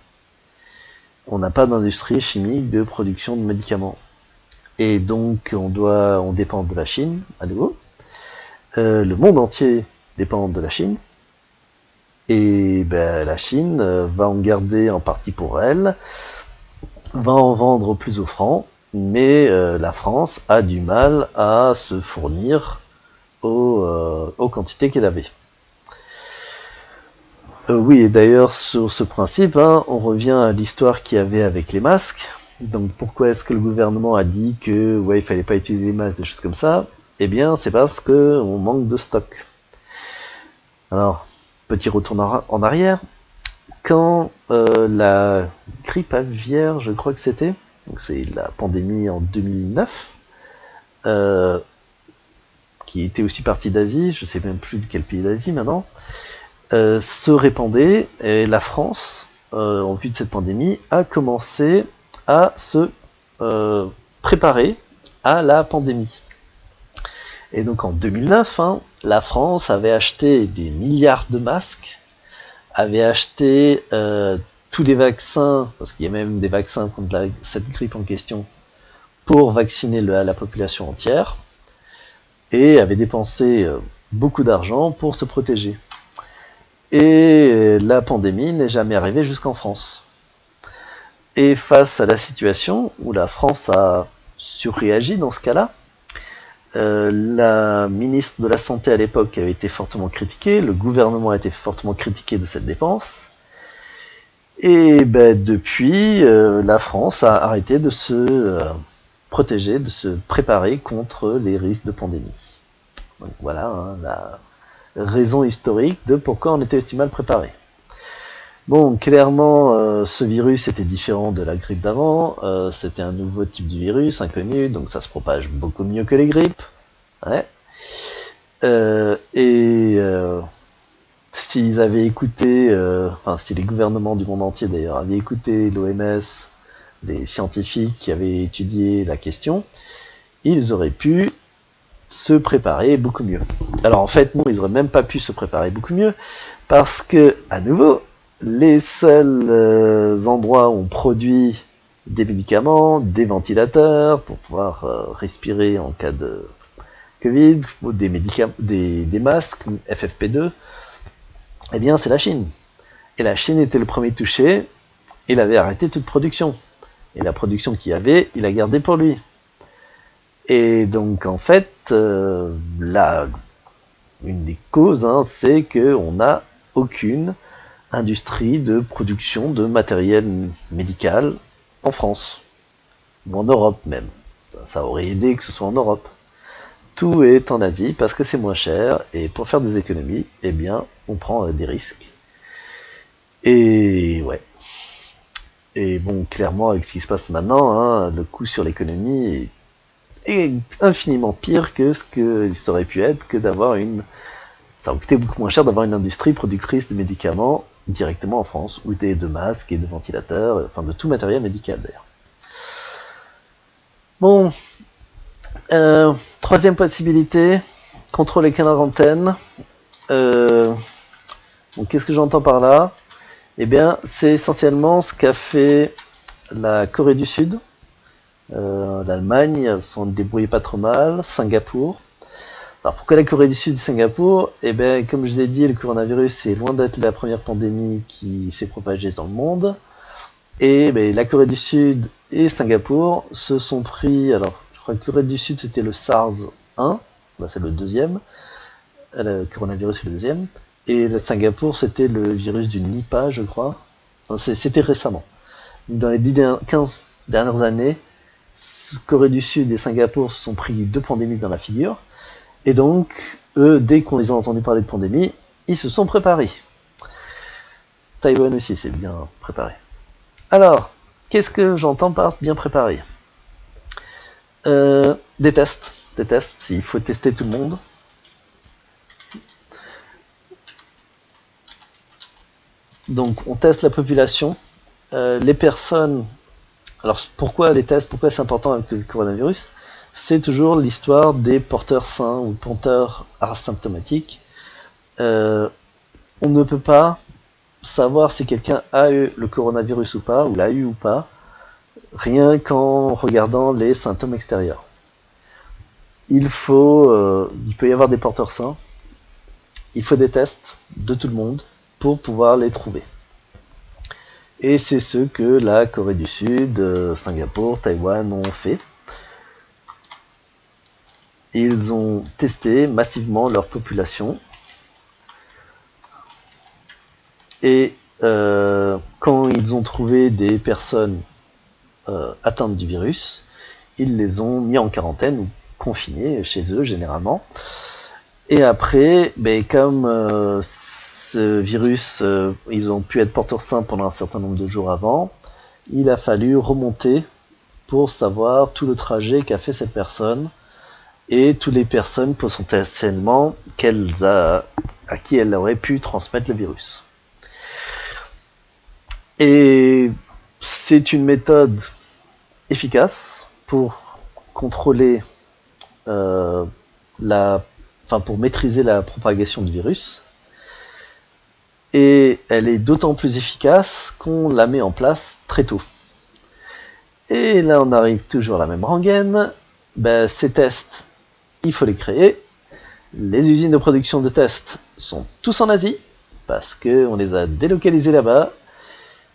On n'a pas d'industrie chimique de production de médicaments. Et donc on dépend de la Chine, à nouveau. Le monde entier dépend de la Chine. Et ben, la Chine va en garder en partie pour elle, va en vendre au plus offrant, mais la France a du mal à se fournir aux quantités qu'elle avait. Oui, et d'ailleurs, sur ce principe, on revient à l'histoire qu'il y avait avec les masques. Donc, pourquoi est-ce que le gouvernement a dit que ouais, il fallait pas utiliser les masques, des choses comme ça? Eh bien, c'est parce qu'on manque de stock. Alors, petit retour en arrière. Quand la grippe aviaire, je crois que c'était, donc c'est la pandémie en 2009, qui était aussi partie d'Asie, je sais même plus de quel pays d'Asie maintenant, se répandait, et la France, en vue de cette pandémie, a commencé à se préparer à la pandémie. Et donc en 2009, la France avait acheté des milliards de masques, avait acheté tous les vaccins, parce qu'il y a même des vaccins contre cette grippe en question, pour vacciner la population entière, et avait dépensé beaucoup d'argent pour se protéger. Et la pandémie n'est jamais arrivée jusqu'en France. Et face à la situation où la France a surréagi dans ce cas-là, la ministre de la Santé à l'époque avait été fortement critiquée, le gouvernement a été fortement critiqué de cette dépense, et ben, depuis, la France a arrêté de se protéger, de se préparer contre les risques de pandémie. Donc voilà la raison historique de pourquoi on était aussi mal préparé. Bon, clairement, ce virus était différent de la grippe d'avant. C'était un nouveau type de virus, inconnu, donc ça se propage beaucoup mieux que les grippes. Ouais. S'ils avaient écouté, si les gouvernements du monde entier d'ailleurs avaient écouté l'OMS, les scientifiques qui avaient étudié la question, ils auraient pu se préparer beaucoup mieux. Alors en fait, non, ils auraient même pas pu se préparer beaucoup mieux, parce que, à nouveau, les seuls endroits où on produit des médicaments, des ventilateurs pour pouvoir respirer en cas de Covid, ou des masques FFP2, eh bien c'est la Chine. Et la Chine était le premier touché, il avait arrêté toute production. Et la production qu'il y avait, il a gardé pour lui. Et donc en fait, une des causes, c'est qu'on n'a aucune industrie de production de matériel médical en France, ou en Europe même. Ça aurait aidé que ce soit en Europe. Tout est en Asie parce que c'est moins cher, et pour faire des économies, eh bien, on prend des risques. Et ouais. Et bon, clairement, avec ce qui se passe maintenant, hein, le coût sur l'économie est infiniment pire que ce que ça aurait pu être que d'avoir une... Ça aurait coûté beaucoup moins cher d'avoir une industrie productrice de médicaments directement en France, ou de masques et de ventilateurs, enfin de tout matériel médical d'ailleurs. Bon, troisième possibilité, contrôle les quarantaines. Donc qu'est-ce que j'entends par là? Eh bien, c'est essentiellement ce qu'a fait la Corée du Sud, l'Allemagne s'en débrouillait pas trop mal, Singapour. Alors pourquoi la Corée du Sud et Singapour? Eh bien, comme je vous ai dit, le coronavirus est loin d'être la première pandémie qui s'est propagée dans le monde. Et ben, la Corée du Sud et Singapour se sont pris... Alors, je crois que la Corée du Sud, c'était le SARS-1, là c'est le deuxième. Le coronavirus, c'est le deuxième. Et le Singapour, c'était le virus du Nipah, je crois. Enfin, c'était récemment. Dans les 15 dernières années, Corée du Sud et Singapour se sont pris deux pandémies dans la figure. Et donc, eux, dès qu'on les a entendus parler de pandémie, ils se sont préparés. Taïwan aussi s'est bien préparé. Alors, qu'est-ce que j'entends par bien préparé? Des tests. Des tests, il faut tester tout le monde. Donc, on teste la population. Les personnes... Alors, pourquoi les tests? Pourquoi c'est important avec le coronavirus? C'est toujours l'histoire des porteurs sains ou porteurs asymptomatiques. On ne peut pas savoir si quelqu'un a eu le coronavirus ou pas, ou l'a eu ou pas, rien qu'en regardant les symptômes extérieurs. Il peut y avoir des porteurs sains, il faut des tests de tout le monde pour pouvoir les trouver. Et c'est ce que la Corée du Sud, Singapour, Taïwan ont fait. Ils ont testé massivement leur population. Et quand ils ont trouvé des personnes atteintes du virus, ils les ont mis en quarantaine ou confinés chez eux généralement. Et après, comme ce virus, ils ont pu être porteurs sains pendant un certain nombre de jours avant, il a fallu remonter pour savoir tout le trajet qu'a fait cette personne et toutes les personnes potentiellement à qui elle aurait pu transmettre le virus. Et c'est une méthode efficace pour contrôler pour maîtriser la propagation du virus. Et elle est d'autant plus efficace qu'on la met en place très tôt. Et là, on arrive toujours à la même rengaine. Ces tests, il faut les créer. Les usines de production de tests sont tous en Asie, parce qu'on les a délocalisés là-bas.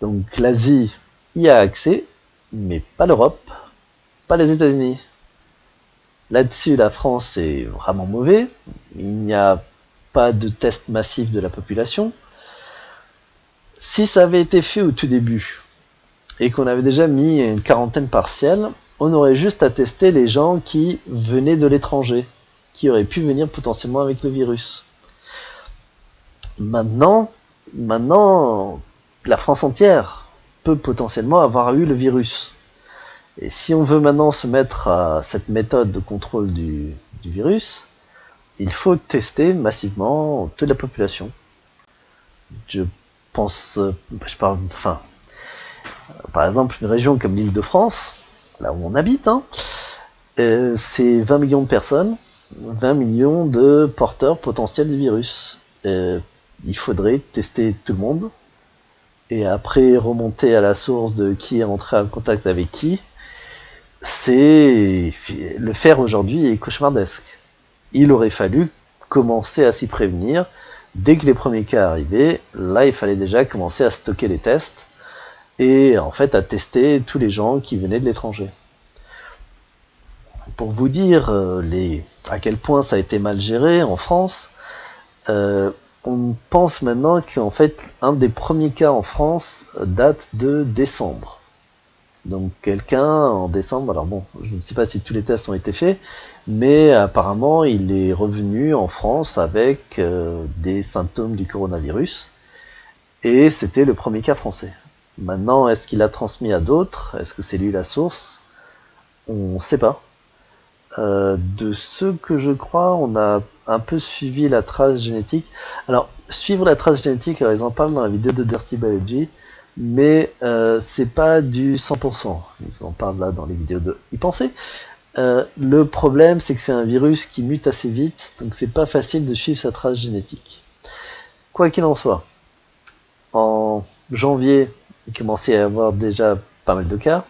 Donc l'Asie y a accès, mais pas l'Europe, pas les États-Unis. Là-dessus, la France est vraiment mauvais. Il n'y a pas de test massif de la population. Si ça avait été fait au tout début, et qu'on avait déjà mis une quarantaine partielle, on aurait juste à tester les gens qui venaient de l'étranger, qui auraient pu venir potentiellement avec le virus. Maintenant, la France entière peut potentiellement avoir eu le virus. Et si on veut maintenant se mettre à cette méthode de contrôle du virus, il faut tester massivement toute la population. Je pense, par exemple, une région comme l'Île-de-France, là où on habite, c'est 20 millions de personnes, 20 millions de porteurs potentiels du virus. Il faudrait tester tout le monde, et après remonter à la source de qui est entré en contact avec qui. Le faire aujourd'hui est cauchemardesque. Il aurait fallu commencer à s'y prévenir. Dès que les premiers cas arrivaient, là il fallait déjà commencer à stocker les tests et en fait à tester tous les gens qui venaient de l'étranger. Pour vous dire à quel point ça a été mal géré en France, on pense maintenant qu'en fait un des premiers cas en France date de décembre. Donc quelqu'un en décembre, alors bon, je ne sais pas si tous les tests ont été faits, mais apparemment il est revenu en France avec des symptômes du coronavirus, et c'était le premier cas français. Maintenant, est-ce qu'il l'a transmis à d'autres? Est-ce que c'est lui la source? On ne sait pas. De ce que je crois, on a un peu suivi la trace génétique. Alors, suivre la trace génétique, alors ils en parlent dans la vidéo de Dirty Biology, mais c'est pas du 100%. Ils en parlent là dans les vidéos de Y penser. Le problème, c'est que c'est un virus qui mute assez vite, donc c'est pas facile de suivre sa trace génétique. Quoi qu'il en soit, en janvier, il commençait à y avoir déjà pas mal de cas.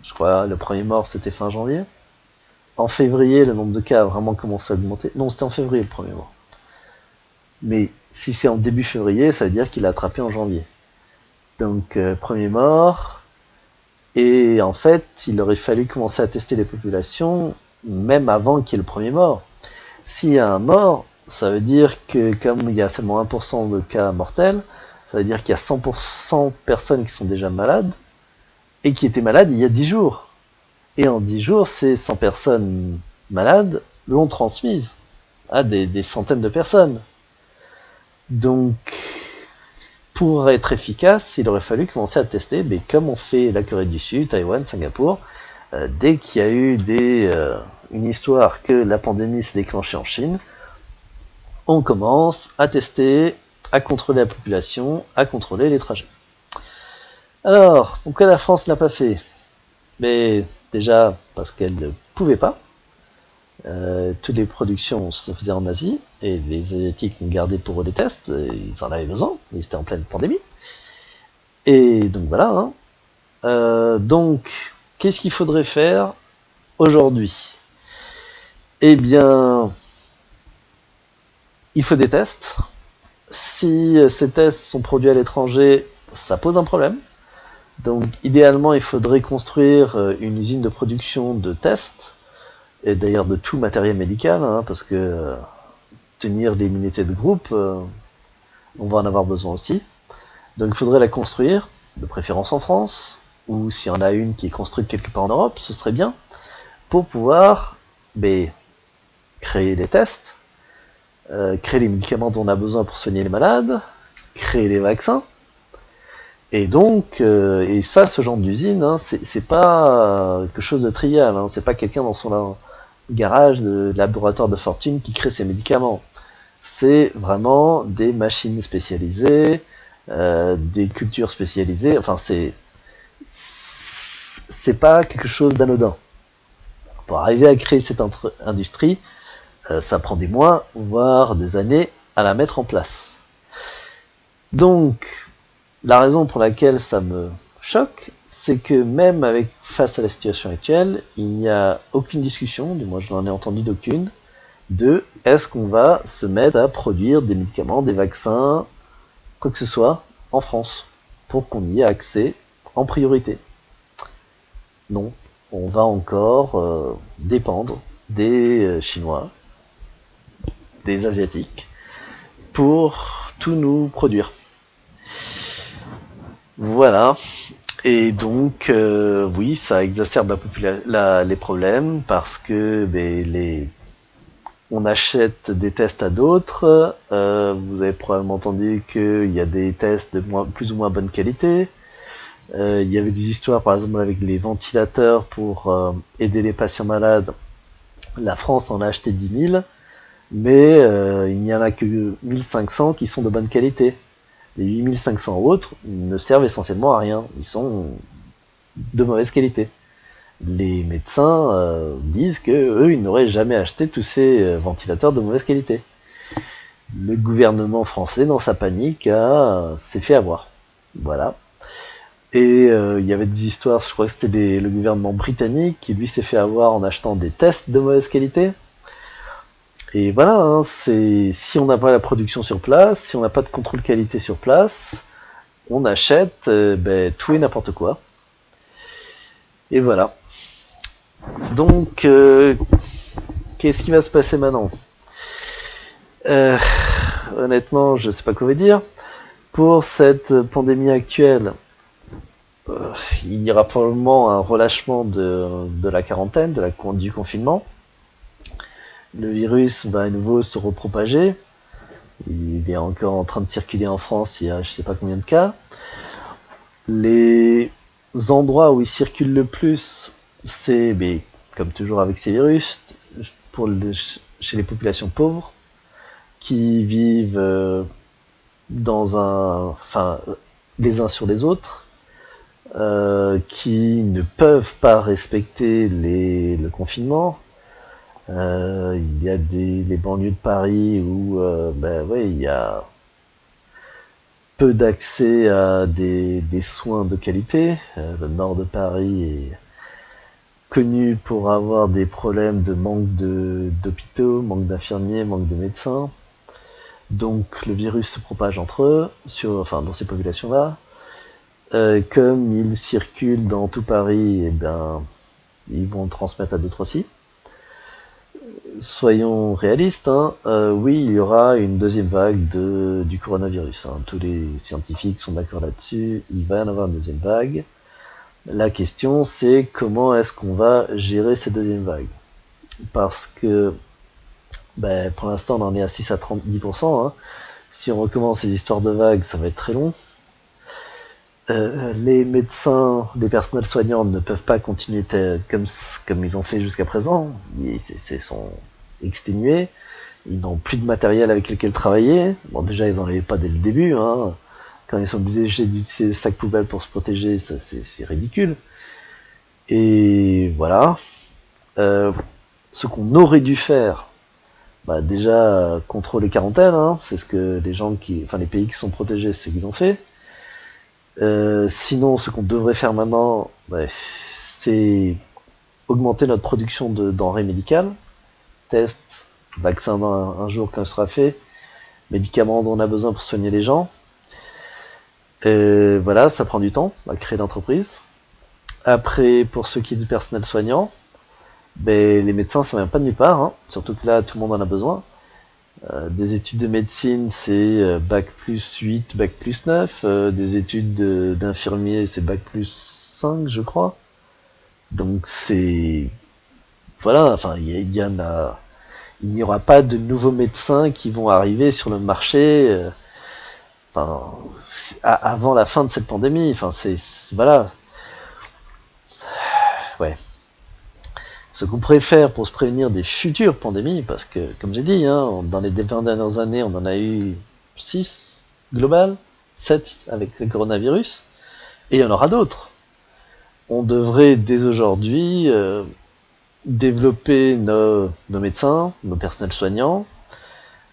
Je crois le premier mort c'était fin janvier. En février, le nombre de cas a vraiment commencé à augmenter. Non, c'était en février le premier mort. Mais si c'est en début février, ça veut dire qu'il a attrapé en janvier. Donc, premier mort. Et en fait, il aurait fallu commencer à tester les populations même avant qu'il y ait le premier mort. S'il y a un mort, ça veut dire que comme il y a seulement 1% de cas mortels, ça veut dire qu'il y a 100% de personnes qui sont déjà malades et qui étaient malades il y a 10 jours. Et en 10 jours, ces 100 personnes malades l'ont transmise à des centaines de personnes. Donc, pour être efficace, il aurait fallu commencer à tester, mais comme on fait la Corée du Sud, Taïwan, Singapour, dès qu'il y a eu une histoire que la pandémie s'est déclenchée en Chine, on commence à tester, à contrôler la population, à contrôler les trajets. Alors, pourquoi la France ne l'a pas fait? Mais déjà parce qu'elle ne pouvait pas. Toutes les productions se faisaient en Asie et les Asiatiques ont gardé pour eux les tests. Ils en avaient besoin, ils étaient en pleine pandémie. Et donc voilà. Donc, qu'est-ce qu'il faudrait faire aujourd'hui? Eh bien, il faut des tests. Si ces tests sont produits à l'étranger, ça pose un problème. Donc, idéalement, il faudrait construire une usine de production de tests, et d'ailleurs de tout matériel médical, parce que tenir des immunités de groupe, on va en avoir besoin aussi. Donc, il faudrait la construire, de préférence en France, ou s'il y en a une qui est construite quelque part en Europe, ce serait bien, pour pouvoir créer des tests, créer les médicaments dont on a besoin pour soigner les malades, créer les vaccins. Et donc, et ça, ce genre d'usine, c'est pas quelque chose de trivial. C'est pas quelqu'un dans son garage de laboratoire de fortune qui crée ses médicaments. C'est vraiment des machines spécialisées, des cultures spécialisées. Enfin, c'est pas quelque chose d'anodin. Pour arriver à créer cette industrie, ça prend des mois, voire des années à la mettre en place. Donc, la raison pour laquelle ça me choque, c'est que même face à la situation actuelle, il n'y a aucune discussion, du moins je n'en ai entendu d'aucune, de est-ce qu'on va se mettre à produire des médicaments, des vaccins, quoi que ce soit, en France, pour qu'on y ait accès en priorité. Non, on va encore dépendre des Chinois, des Asiatiques, pour tout nous produire. Voilà. Et donc, oui, ça exacerbe les problèmes parce que on achète des tests à d'autres. Vous avez probablement entendu qu'il y a des tests de plus ou moins bonne qualité. Il y avait des histoires, par exemple, avec les ventilateurs pour aider les patients malades. La France en a acheté 10 000, mais il n'y en a que 1500 qui sont de bonne qualité. Les 8500 autres ne servent essentiellement à rien. Ils sont de mauvaise qualité. Les médecins disent que eux, ils n'auraient jamais acheté tous ces ventilateurs de mauvaise qualité. Le gouvernement français, dans sa panique, s'est fait avoir. Voilà. Et il y avait des histoires, je crois que c'était le gouvernement britannique qui lui s'est fait avoir en achetant des tests de mauvaise qualité. Et voilà, si on n'a pas la production sur place, si on n'a pas de contrôle qualité sur place, on achète tout et n'importe quoi. Et voilà. Donc, qu'est-ce qui va se passer maintenant? Honnêtement, je ne sais pas quoi vous dire. Pour cette pandémie actuelle, il y aura probablement un relâchement de la quarantaine, du confinement. Le virus va à nouveau se repropager. Il est encore en train de circuler en France, il y a je ne sais pas combien de cas. Les endroits où ils circulent le plus, c'est, comme toujours avec ces virus, chez les populations pauvres, qui vivent les uns sur les autres, qui ne peuvent pas respecter le confinement. Il y a les banlieues de Paris où il y a peu d'accès à des soins de qualité. Le nord de Paris est connu pour avoir des problèmes de manque d'hôpitaux, manque d'infirmiers, manque de médecins. Donc le virus se propage entre eux, dans ces populations-là. Comme il circule dans tout Paris, ils vont le transmettre à d'autres aussi. Soyons réalistes, oui, il y aura une deuxième vague du coronavirus. Tous les scientifiques sont d'accord là-dessus, il va y en avoir une deuxième vague. La question, c'est comment est-ce qu'on va gérer cette deuxième vague? Parce que, pour l'instant, on en est à 6 à 30-10%. Si on recommence ces histoires de vagues, ça va être très long. Les médecins, les personnels soignants ne peuvent pas continuer comme ils ont fait jusqu'à présent. Ils sont exténués. Ils n'ont plus de matériel avec lequel travailler. Bon, déjà, ils n'en avaient pas dès le début. Quand ils sont obligés d'utiliser des sacs poubelles pour se protéger, ça, c'est ridicule. Et voilà. Ce qu'on aurait dû faire, déjà contrôler les quarantaines. C'est ce que les pays qui sont protégés, c'est ce qu'ils ont fait. Sinon, ce qu'on devrait faire maintenant, c'est augmenter notre production de denrées médicales, tests, vaccins un jour quand ce sera fait, médicaments dont on a besoin pour soigner les gens. Voilà, ça prend du temps à créer l'entreprise. Après, pour ce qui est du personnel soignant, les médecins, ça vient pas de nulle part, surtout que là, tout le monde en a besoin. Des études de médecine, c'est bac plus 8, bac plus 9. Des études d'infirmier, c'est bac plus 5, je crois. Donc c'est... Voilà, il n'y aura pas de nouveaux médecins qui vont arriver sur le marché avant la fin de cette pandémie. Voilà. Ouais. Ce qu'on préfère pour se prévenir des futures pandémies, parce que, comme j'ai dit, dans les 20 dernières années, on en a eu 6 globales, 7 avec le coronavirus, et il y en aura d'autres. On devrait dès aujourd'hui développer nos médecins, nos personnels soignants.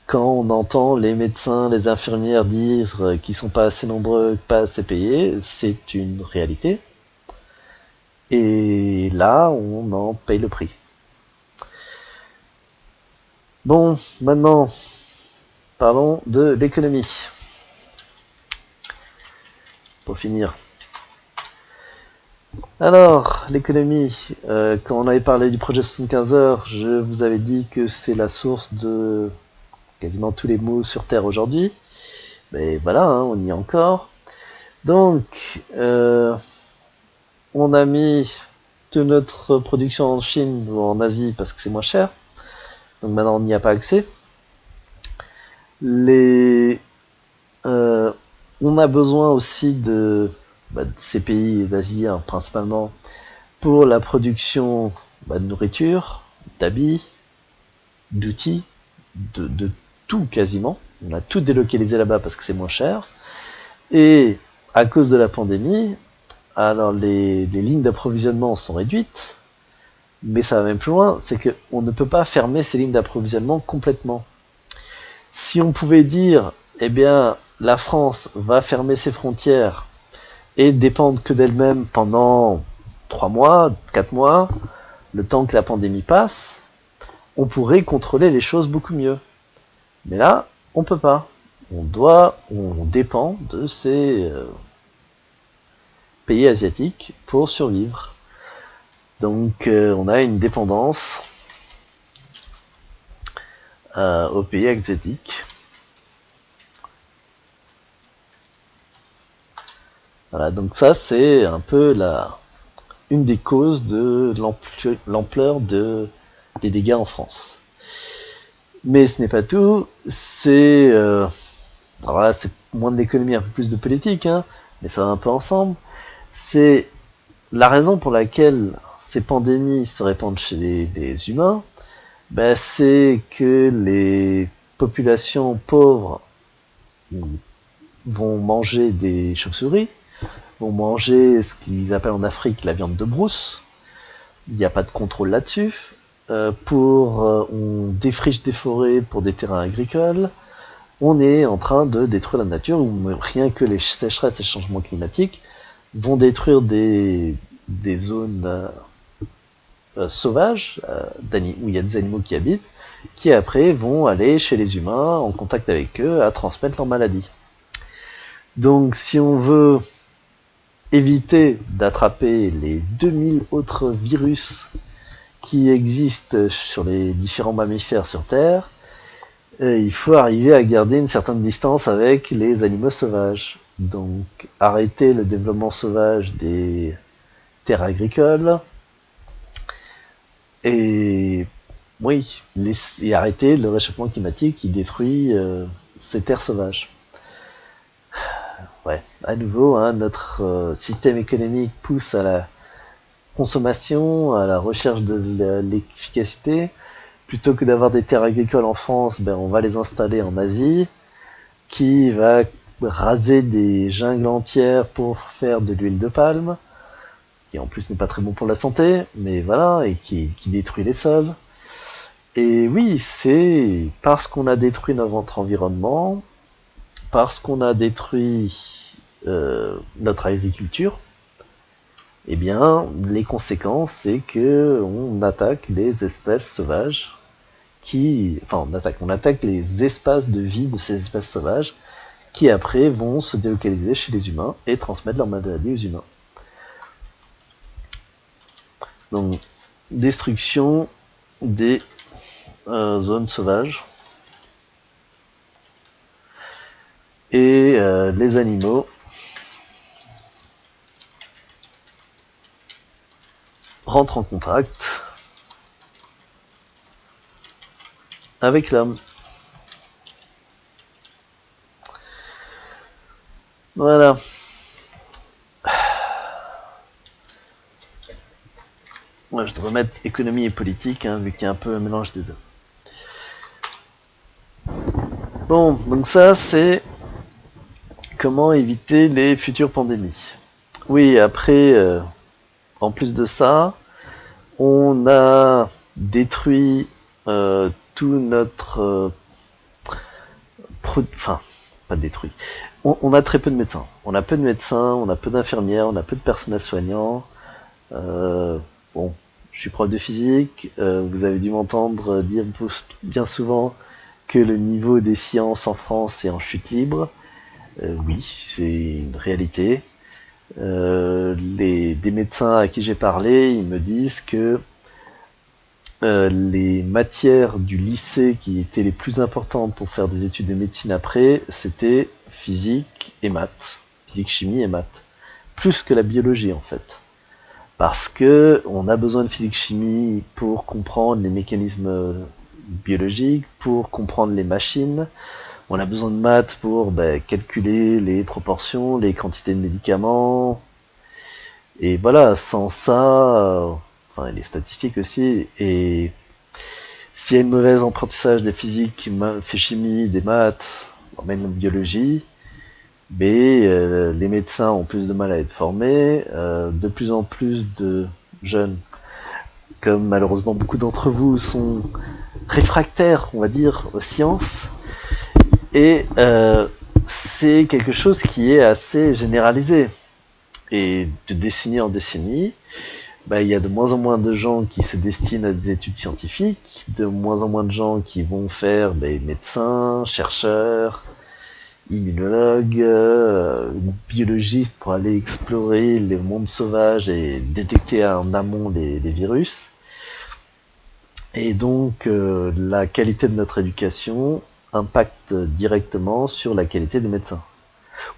Quand on entend les médecins, les infirmières dire qu'ils sont pas assez nombreux, pas assez payés, c'est une réalité. Et là, on en paye le prix. Bon, maintenant, parlons de l'économie. Pour finir. Alors, l'économie, quand on avait parlé du projet 75 heures, je vous avais dit que c'est la source de quasiment tous les maux sur Terre aujourd'hui. Mais voilà, on y est encore. Donc, on a mis toute notre production en Chine ou en Asie parce que c'est moins cher. Donc maintenant, on n'y a pas accès. On a besoin aussi de ces pays d'Asie, principalement, pour la production de nourriture, d'habits, d'outils, de tout quasiment. On a tout délocalisé là-bas parce que c'est moins cher. Et à cause de la pandémie, alors les lignes d'approvisionnement sont réduites, mais ça va même plus loin, c'est qu'on ne peut pas fermer ces lignes d'approvisionnement complètement. Si on pouvait dire, la France va fermer ses frontières et dépendre que d'elle-même pendant 3 mois, 4 mois, le temps que la pandémie passe, on pourrait contrôler les choses beaucoup mieux. Mais là, on peut pas. On dépend de ces pays asiatiques pour survivre. Donc on a une dépendance aux pays asiatiques. Voilà, donc ça c'est un peu une des causes de l'ampleur des dégâts en France. Mais ce n'est pas tout, c'est moins de l'économie, un peu plus de politique. mais ça va un peu ensemble. C'est la raison pour laquelle ces pandémies se répandent chez les humains, c'est que les populations pauvres vont manger des chauves-souris, vont manger ce qu'ils appellent en Afrique la viande de brousse. Il n'y a pas de contrôle là-dessus. On défriche des forêts pour des terrains agricoles. On est en train de détruire la nature, où rien que les sécheresses et les changements climatiques vont détruire des zones sauvages, où il y a des animaux qui habitent, qui après vont aller chez les humains en contact avec eux à transmettre leur maladie. Donc si on veut éviter d'attraper les 2000 autres virus qui existent sur les différents mammifères sur Terre, il faut arriver à garder une certaine distance avec les animaux sauvages. Donc arrêter le développement sauvage des terres agricoles et arrêter le réchauffement climatique qui détruit ces terres sauvages. Ouais, à nouveau, notre système économique pousse à la consommation, à la recherche de l'efficacité. Plutôt que d'avoir des terres agricoles en France, on va les installer en Asie, qui va raser des jungles entières pour faire de l'huile de palme, qui en plus n'est pas très bon pour la santé, mais voilà, et qui détruit les sols. Et oui, c'est parce qu'on a détruit notre environnement, parce qu'on a détruit notre agriculture, les conséquences, c'est que on attaque les espèces sauvages on attaque les espaces de vie de ces espèces sauvages qui après vont se délocaliser chez les humains et transmettre leur maladie aux humains. Donc, destruction des zones sauvages et les animaux rentrent en contact avec l'homme. Voilà. Ouais, je devrais mettre économie et politique, vu qu'il y a un peu un mélange des deux. Bon, donc ça c'est comment éviter les futures pandémies. Oui, après, en plus de ça, on a détruit tout notre... pas détruit. On a très peu de médecins. On a peu de médecins, on a peu d'infirmières, on a peu de personnel soignant. Bon, je suis prof de physique, vous avez dû m'entendre dire bien souvent que le niveau des sciences en France est en chute libre. Oui, c'est une réalité. Des médecins à qui j'ai parlé, ils me disent que les matières du lycée qui étaient les plus importantes pour faire des études de médecine après, c'était physique et maths, physique, chimie et maths, plus que la biologie en fait. Parce que on a besoin de physique-chimie pour comprendre les mécanismes biologiques, pour comprendre les machines. On a besoin de maths pour calculer les proportions, les quantités de médicaments. Et voilà, sans ça, les statistiques aussi. Et s'il y a une mauvaise apprentissage des physiques, chimie, des maths, même la biologie, les médecins ont plus de mal à être formés, de plus en plus de jeunes, comme malheureusement beaucoup d'entre vous, sont réfractaires, on va dire, aux sciences, et c'est quelque chose qui est assez généralisé. Et de décennie en décennie, il y a de moins en moins de gens qui se destinent à des études scientifiques, de moins en moins de gens qui vont faire médecins, chercheurs, immunologues, biologistes pour aller explorer les mondes sauvages et détecter en amont les virus. Et donc la qualité de notre éducation impacte directement sur la qualité des médecins.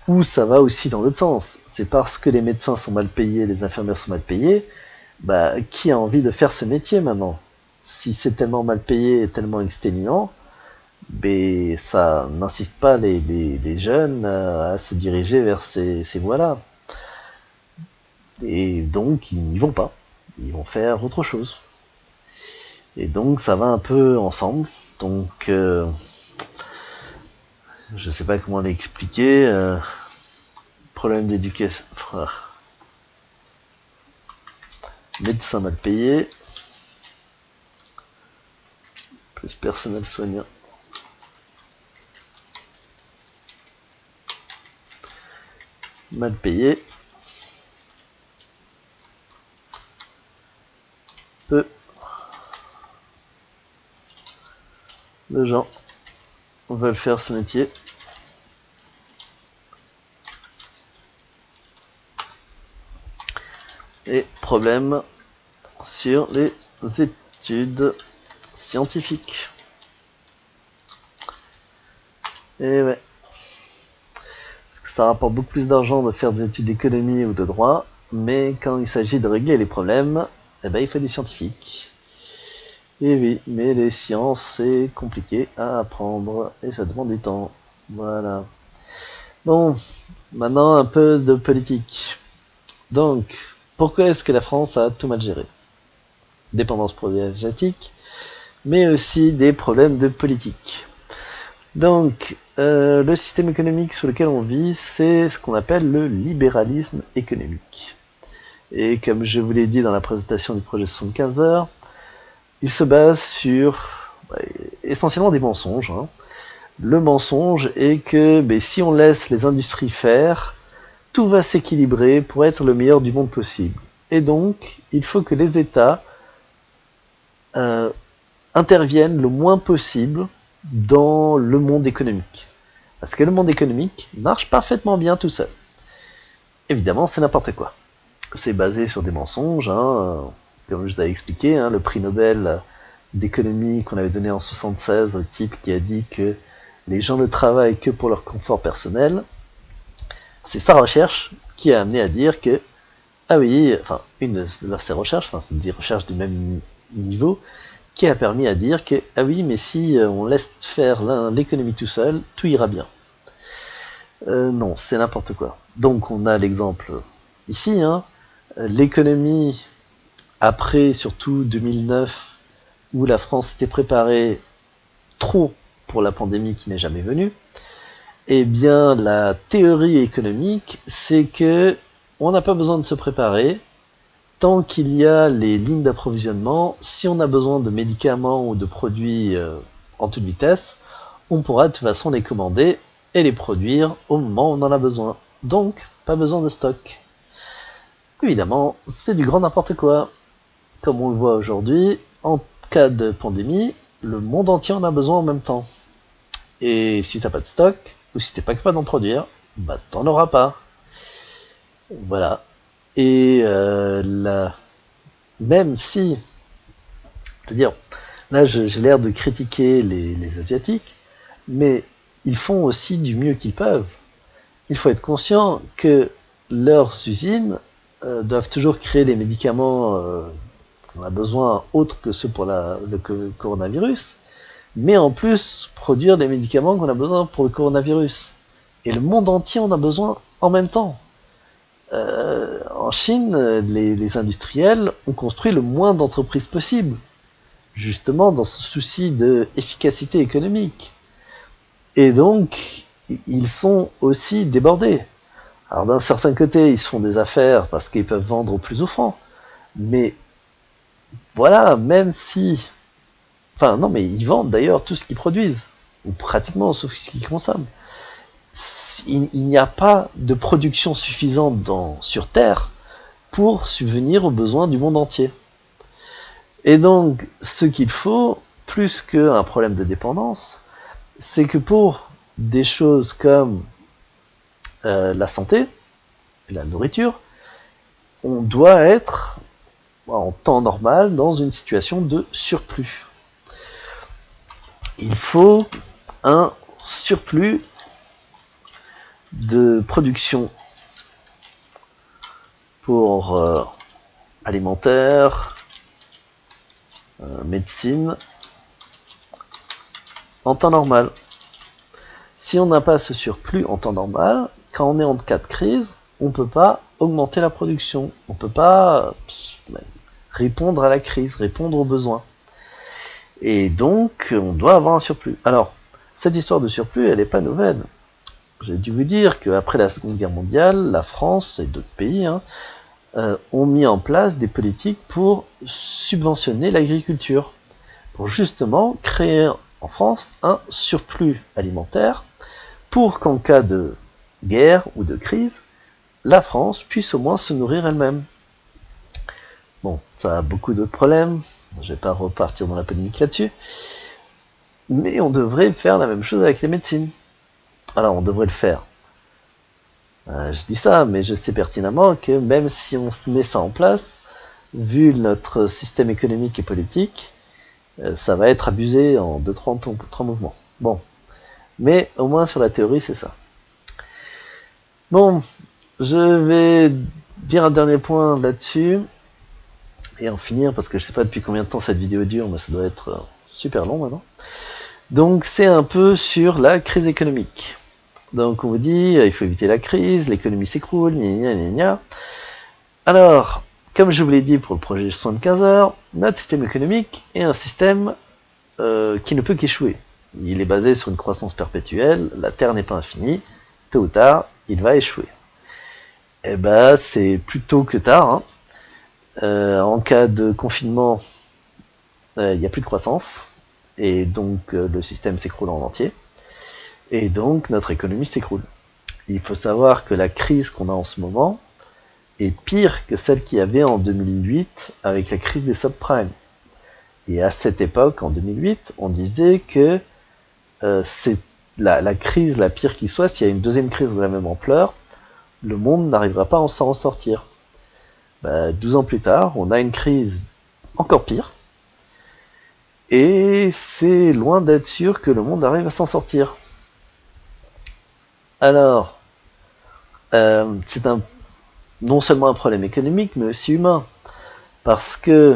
Ou ça va aussi dans l'autre sens. C'est parce que les médecins sont mal payés, les infirmières sont mal payées, qui a envie de faire ce métier maintenant? Si c'est tellement mal payé et tellement exténuant, mais ça n'incite pas les jeunes à se diriger vers ces voies-là. Et donc, ils n'y vont pas. Ils vont faire autre chose. Et donc, ça va un peu ensemble. Donc, je sais pas comment l'expliquer. Problème d'éducation. Médecin mal payé. Plus personnel soignant. Mal payé. Peu de gens veulent faire ce métier. Et problème sur les études scientifiques. Et ouais. Parce que ça rapporte beaucoup plus d'argent de faire des études d'économie ou de droit, mais quand il s'agit de régler les problèmes, eh ben, il faut des scientifiques. Et oui, mais les sciences, c'est compliqué à apprendre et ça demande du temps. Voilà. Bon, maintenant un peu de politique. Donc, pourquoi est-ce que la France a tout mal géré? Dépendance pro-asiatique, mais aussi des problèmes de politique. Donc, le système économique sur lequel on vit, c'est ce qu'on appelle le libéralisme économique. Et comme je vous l'ai dit dans la présentation du projet 75 heures, il se base sur essentiellement des mensonges. Le mensonge est que si on laisse les industries faire, tout va s'équilibrer pour être le meilleur du monde possible. Et donc, il faut que les États interviennent le moins possible dans le monde économique. Parce que le monde économique marche parfaitement bien tout seul. Évidemment, c'est n'importe quoi. C'est basé sur des mensonges, comme je vous avais expliqué, le prix Nobel d'économie qu'on avait donné en 76 au type qui a dit que les gens ne travaillent que pour leur confort personnel. C'est sa recherche qui a amené à dire que, ah oui, enfin, une de ses recherches, enfin, c'est des recherches du même niveau, qui a permis à dire que, ah oui, mais si on laisse faire l'économie tout seul, tout ira bien. Non, c'est n'importe quoi. Donc on a l'exemple ici, l'économie après surtout 2009, où la France s'était préparée trop pour la pandémie qui n'est jamais venue. Eh bien, la théorie économique, c'est que on n'a pas besoin de se préparer. Tant qu'il y a les lignes d'approvisionnement, si on a besoin de médicaments ou de produits en toute vitesse, on pourra de toute façon les commander et les produire au moment où on en a besoin. Donc, pas besoin de stock. Évidemment, c'est du grand n'importe quoi. Comme on le voit aujourd'hui, en cas de pandémie, le monde entier en a besoin en même temps. Et si t'as pas de stock, ou si t'es pas capable d'en produire, t'en auras pas. Voilà. Et même si, je veux dire, là j'ai l'air de critiquer les Asiatiques, mais ils font aussi du mieux qu'ils peuvent. Il faut être conscient que leurs usines doivent toujours créer les médicaments qu'on a besoin autres que ceux pour le coronavirus, mais en plus produire les médicaments qu'on a besoin pour le coronavirus. Et le monde entier en a besoin en même temps. En Chine, les industriels ont construit le moins d'entreprises possible, justement dans ce souci d'efficacité économique. Et donc, ils sont aussi débordés. Alors d'un certain côté, ils se font des affaires parce qu'ils peuvent vendre au plus offrant. Mais voilà, même si... Enfin non, mais ils vendent d'ailleurs tout ce qu'ils produisent. Ou pratiquement, sauf ce qu'ils consomment. Il n'y a pas de production suffisante sur Terre pour subvenir aux besoins du monde entier. Et donc, ce qu'il faut, plus qu'un problème de dépendance, c'est que pour des choses comme la santé et la nourriture, on doit être en temps normal dans une situation de surplus. Il faut un surplus de production pour alimentaire, médecine, en temps normal. Si on n'a pas ce surplus en temps normal, quand on est en cas de crise, on ne peut pas augmenter la production. On ne peut pas répondre à la crise, répondre aux besoins. Et donc, on doit avoir un surplus. Alors, cette histoire de surplus, elle n'est pas nouvelle. J'ai dû vous dire qu'après la Seconde Guerre mondiale, la France et d'autres pays ont mis en place des politiques pour subventionner l'agriculture, pour justement créer en France un surplus alimentaire, pour qu'en cas de guerre ou de crise, la France puisse au moins se nourrir elle-même. Bon, ça a beaucoup d'autres problèmes, je ne vais pas repartir dans la polémique là-dessus, mais on devrait faire la même chose avec les médecines. Alors, on devrait le faire. Je dis ça, mais je sais pertinemment que même si on met ça en place, vu notre système économique et politique, ça va être abusé en 2-3 mouvements. Bon, mais au moins sur la théorie, c'est ça. Bon, je vais dire un dernier point là-dessus, et en finir, parce que je sais pas depuis combien de temps cette vidéo dure, mais ça doit être super long maintenant. Donc c'est un peu sur la crise économique. Donc on vous dit, il faut éviter la crise, l'économie s'écroule, gna gna gna. Alors, comme je vous l'ai dit pour le projet 75 heures, notre système économique est un système qui ne peut qu'échouer. Il est basé sur une croissance perpétuelle, la Terre n'est pas infinie, tôt ou tard, il va échouer. Et ben, c'est plus tôt que tard. En cas de confinement, il n'y a plus de croissance, et donc le système s'écroule en entier, et donc notre économie s'écroule. Il faut savoir que la crise qu'on a en ce moment est pire que celle qu'il y avait en 2008 avec la crise des subprimes. Et à cette époque, en 2008, on disait que c'est la crise la pire qui soit. S'il y a une deuxième crise de la même ampleur, le monde n'arrivera pas à s'en ressortir. 12 ans plus tard, on a une crise encore pire, et c'est loin d'être sûr que le monde arrive à s'en sortir. Alors, c'est non seulement un problème économique, mais aussi humain, parce que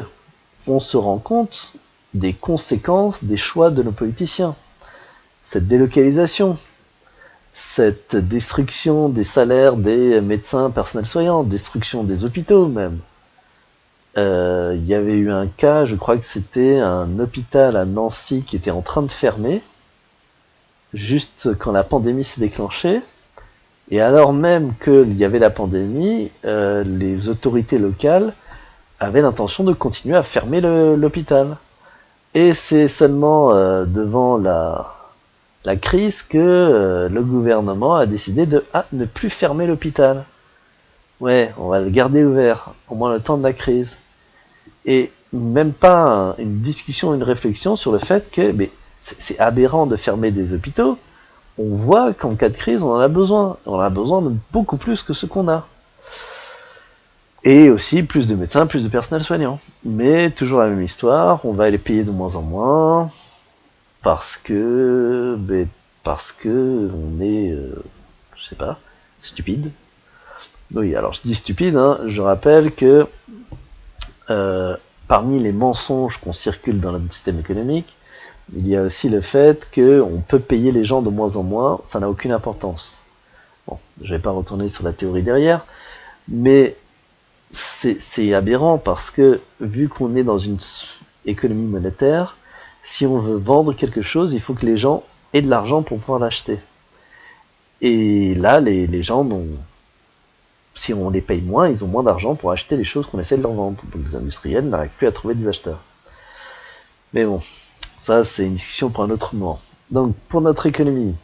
on se rend compte des conséquences des choix de nos politiciens. Cette délocalisation, cette destruction des salaires des médecins, personnels soignants, destruction des hôpitaux même. Il y avait eu un cas, je crois que c'était un hôpital à Nancy qui était en train de fermer, juste quand la pandémie s'est déclenchée. Et alors même qu'il y avait la pandémie, les autorités locales avaient l'intention de continuer à fermer l'hôpital. Et c'est seulement devant la crise que le gouvernement a décidé de ne plus fermer l'hôpital. Ouais, on va le garder ouvert, au moins le temps de la crise. Et même pas une discussion, une réflexion sur le fait que c'est aberrant de fermer des hôpitaux. On voit qu'en cas de crise, on en a besoin. On a besoin de beaucoup plus que ce qu'on a. Et aussi plus de médecins, plus de personnel soignant. Mais toujours la même histoire, on va les payer de moins en moins, parce que on est, je sais pas, stupide. Oui, alors je dis stupide, je rappelle que parmi les mensonges qu'on circule dans notre système économique, il y a aussi le fait qu'on peut payer les gens de moins en moins, ça n'a aucune importance. Bon, je vais pas retourner sur la théorie derrière, mais c'est aberrant parce que vu qu'on est dans une économie monétaire, si on veut vendre quelque chose, il faut que les gens aient de l'argent pour pouvoir l'acheter. Et là, les gens si on les paye moins, ils ont moins d'argent pour acheter les choses qu'on essaie de leur vendre. Donc les industriels n'arrivent plus à trouver des acheteurs. Mais bon, ça c'est une discussion pour un autre moment. Donc pour notre économie,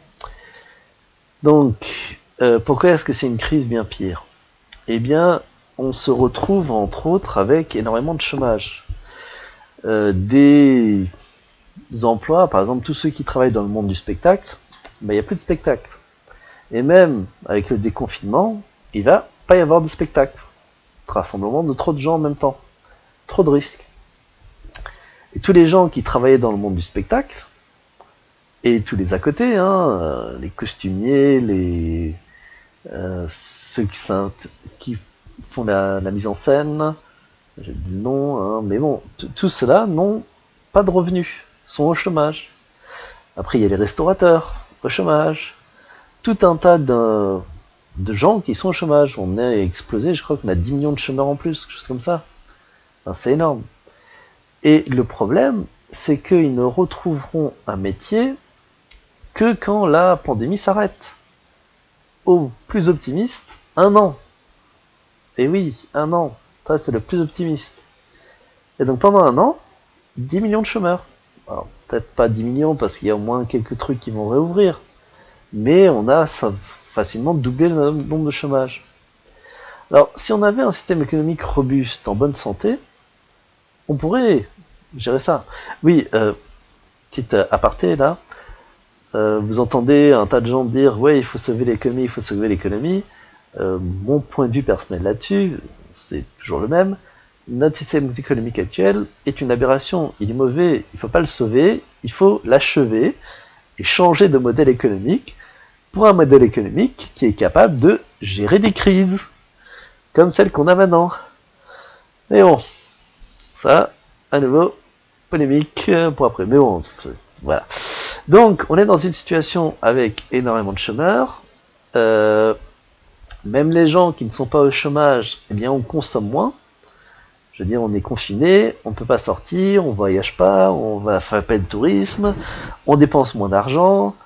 pourquoi est-ce que c'est une crise bien pire ? Eh bien, on se retrouve entre autres avec énormément de chômage. Des emplois, par exemple tous ceux qui travaillent dans le monde du spectacle, il n'y a plus de spectacle. Et même avec le déconfinement, il va pas y avoir de spectacle. Rassemblement de trop de gens en même temps. Trop de risques. Et tous les gens qui travaillaient dans le monde du spectacle, et tous les à côté, les costumiers, ceux qui font la mise en scène, j'ai dit le nom, mais bon, tous ceux-là n'ont pas de revenus, sont au chômage. Après, il y a les restaurateurs au chômage. Tout un tas de gens qui sont au chômage. On est explosé, je crois qu'on a 10 millions de chômeurs en plus, quelque chose comme ça. Enfin, c'est énorme. Et le problème, c'est qu'ils ne retrouveront un métier que quand la pandémie s'arrête. Au plus optimiste, 1 an. Et oui, 1 an. Ça, c'est le plus optimiste. Et donc pendant 1 an, 10 millions de chômeurs. Alors, peut-être pas 10 millions parce qu'il y a au moins quelques trucs qui vont réouvrir. Mais on a facilement doublé le nombre de chômage. Alors, si on avait un système économique robuste, en bonne santé, on pourrait gérer ça. Oui, petite aparté là. Vous entendez un tas de gens dire ouais, il faut sauver l'économie, il faut sauver l'économie. Mon point de vue personnel là-dessus, c'est toujours le même. Notre système économique actuel est une aberration. Il est mauvais, il ne faut pas le sauver, il faut l'achever et changer de modèle économique pour un modèle économique qui est capable de gérer des crises, comme celle qu'on a maintenant. Mais bon, ça, à nouveau, polémique pour après. Mais bon, voilà. Donc, on est dans une situation avec énormément de chômeurs. Même les gens qui ne sont pas au chômage, eh bien, on consomme moins. Je veux dire, on est confiné, on ne peut pas sortir, on ne voyage pas, on va faire pas de tourisme, on dépense moins d'argent.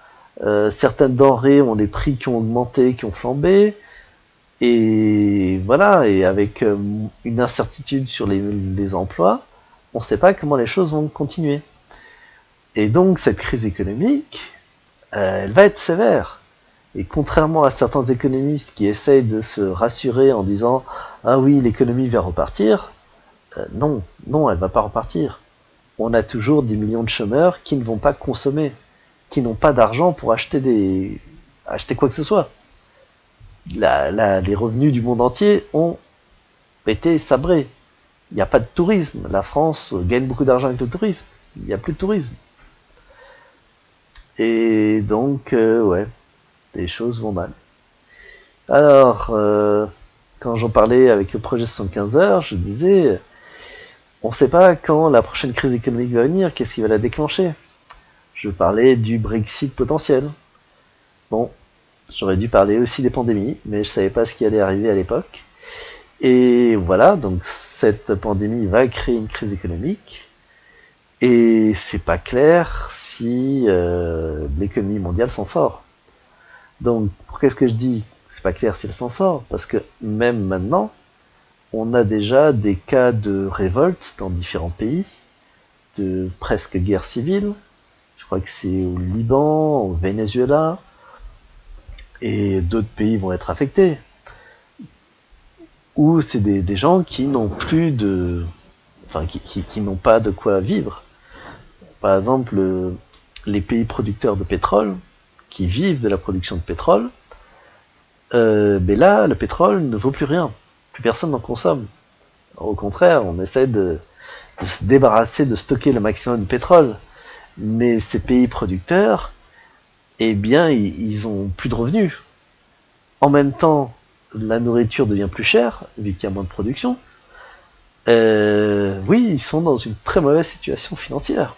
Certaines denrées ont des prix qui ont augmenté, qui ont flambé. Et voilà, et avec une incertitude sur les emplois, on ne sait pas comment les choses vont continuer. Et donc, cette crise économique, elle va être sévère. Et contrairement à certains économistes qui essayent de se rassurer en disant « Ah oui, l'économie va repartir », non, non, elle va pas repartir. On a toujours 10 millions de chômeurs qui ne vont pas consommer, qui n'ont pas d'argent pour acheter quoi que ce soit. Les revenus du monde entier ont été sabrés. Il n'y a pas de tourisme. La France gagne beaucoup d'argent avec le tourisme. Il n'y a plus de tourisme. Et donc, ouais, les choses vont mal. Alors, quand j'en parlais avec le projet 75 heures, je disais, on ne sait pas quand la prochaine crise économique va venir, qu'est-ce qui va la déclencher. Je parlais du Brexit potentiel. Bon, j'aurais dû parler aussi des pandémies, mais je ne savais pas ce qui allait arriver à l'époque. Et voilà, donc cette pandémie va créer une crise économique. Et c'est pas clair si l'économie mondiale s'en sort. Donc, qu'est-ce que je dis? C'est pas clair si elle s'en sort, parce que même maintenant, on a déjà des cas de révolte dans différents pays, de presque guerre civile. Je crois que c'est au Liban, au Venezuela, et d'autres pays vont être affectés. Où c'est des gens qui n'ont plus de... Enfin, qui n'ont pas de quoi vivre. Par exemple, les pays producteurs de pétrole, qui vivent de la production de pétrole, mais là, le pétrole ne vaut plus rien. Plus personne n'en consomme. Au contraire, on essaie de se débarrasser, de stocker le maximum de pétrole. Mais ces pays producteurs, eh bien, ils ont plus de revenus. En même temps, la nourriture devient plus chère, vu qu'il y a moins de production. Oui, ils sont dans une très mauvaise situation financière.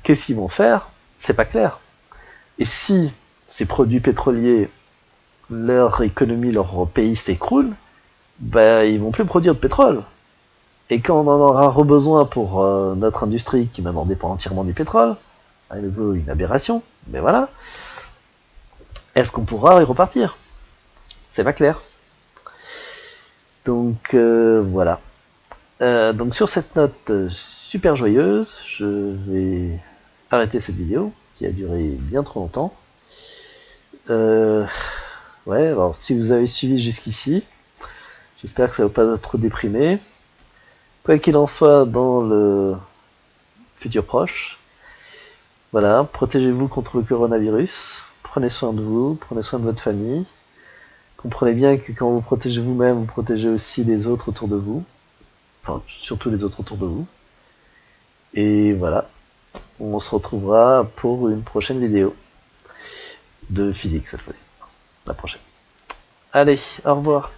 Qu'est-ce qu'ils vont faire? C'est pas clair. Et si ces produits pétroliers, leur économie, leur pays s'écroule, ben, ils vont plus produire de pétrole. Et quand on en aura besoin pour notre industrie qui maintenant dépend entièrement du pétrole, à nouveau une aberration, mais voilà, est-ce qu'on pourra y repartir? C'est pas clair. Donc voilà. Donc sur cette note super joyeuse, je vais arrêter cette vidéo qui a duré bien trop longtemps. Ouais, alors si vous avez suivi jusqu'ici, j'espère que ça ne va pas trop déprimer. Quoi qu'il en soit, dans le futur proche, voilà, protégez-vous contre le coronavirus, prenez soin de vous, prenez soin de votre famille. Comprenez bien que quand vous protégez vous-même, vous protégez aussi les autres autour de vous. Enfin, surtout les autres autour de vous. Et voilà, on se retrouvera pour une prochaine vidéo de physique cette fois-ci. La prochaine. Allez, au revoir.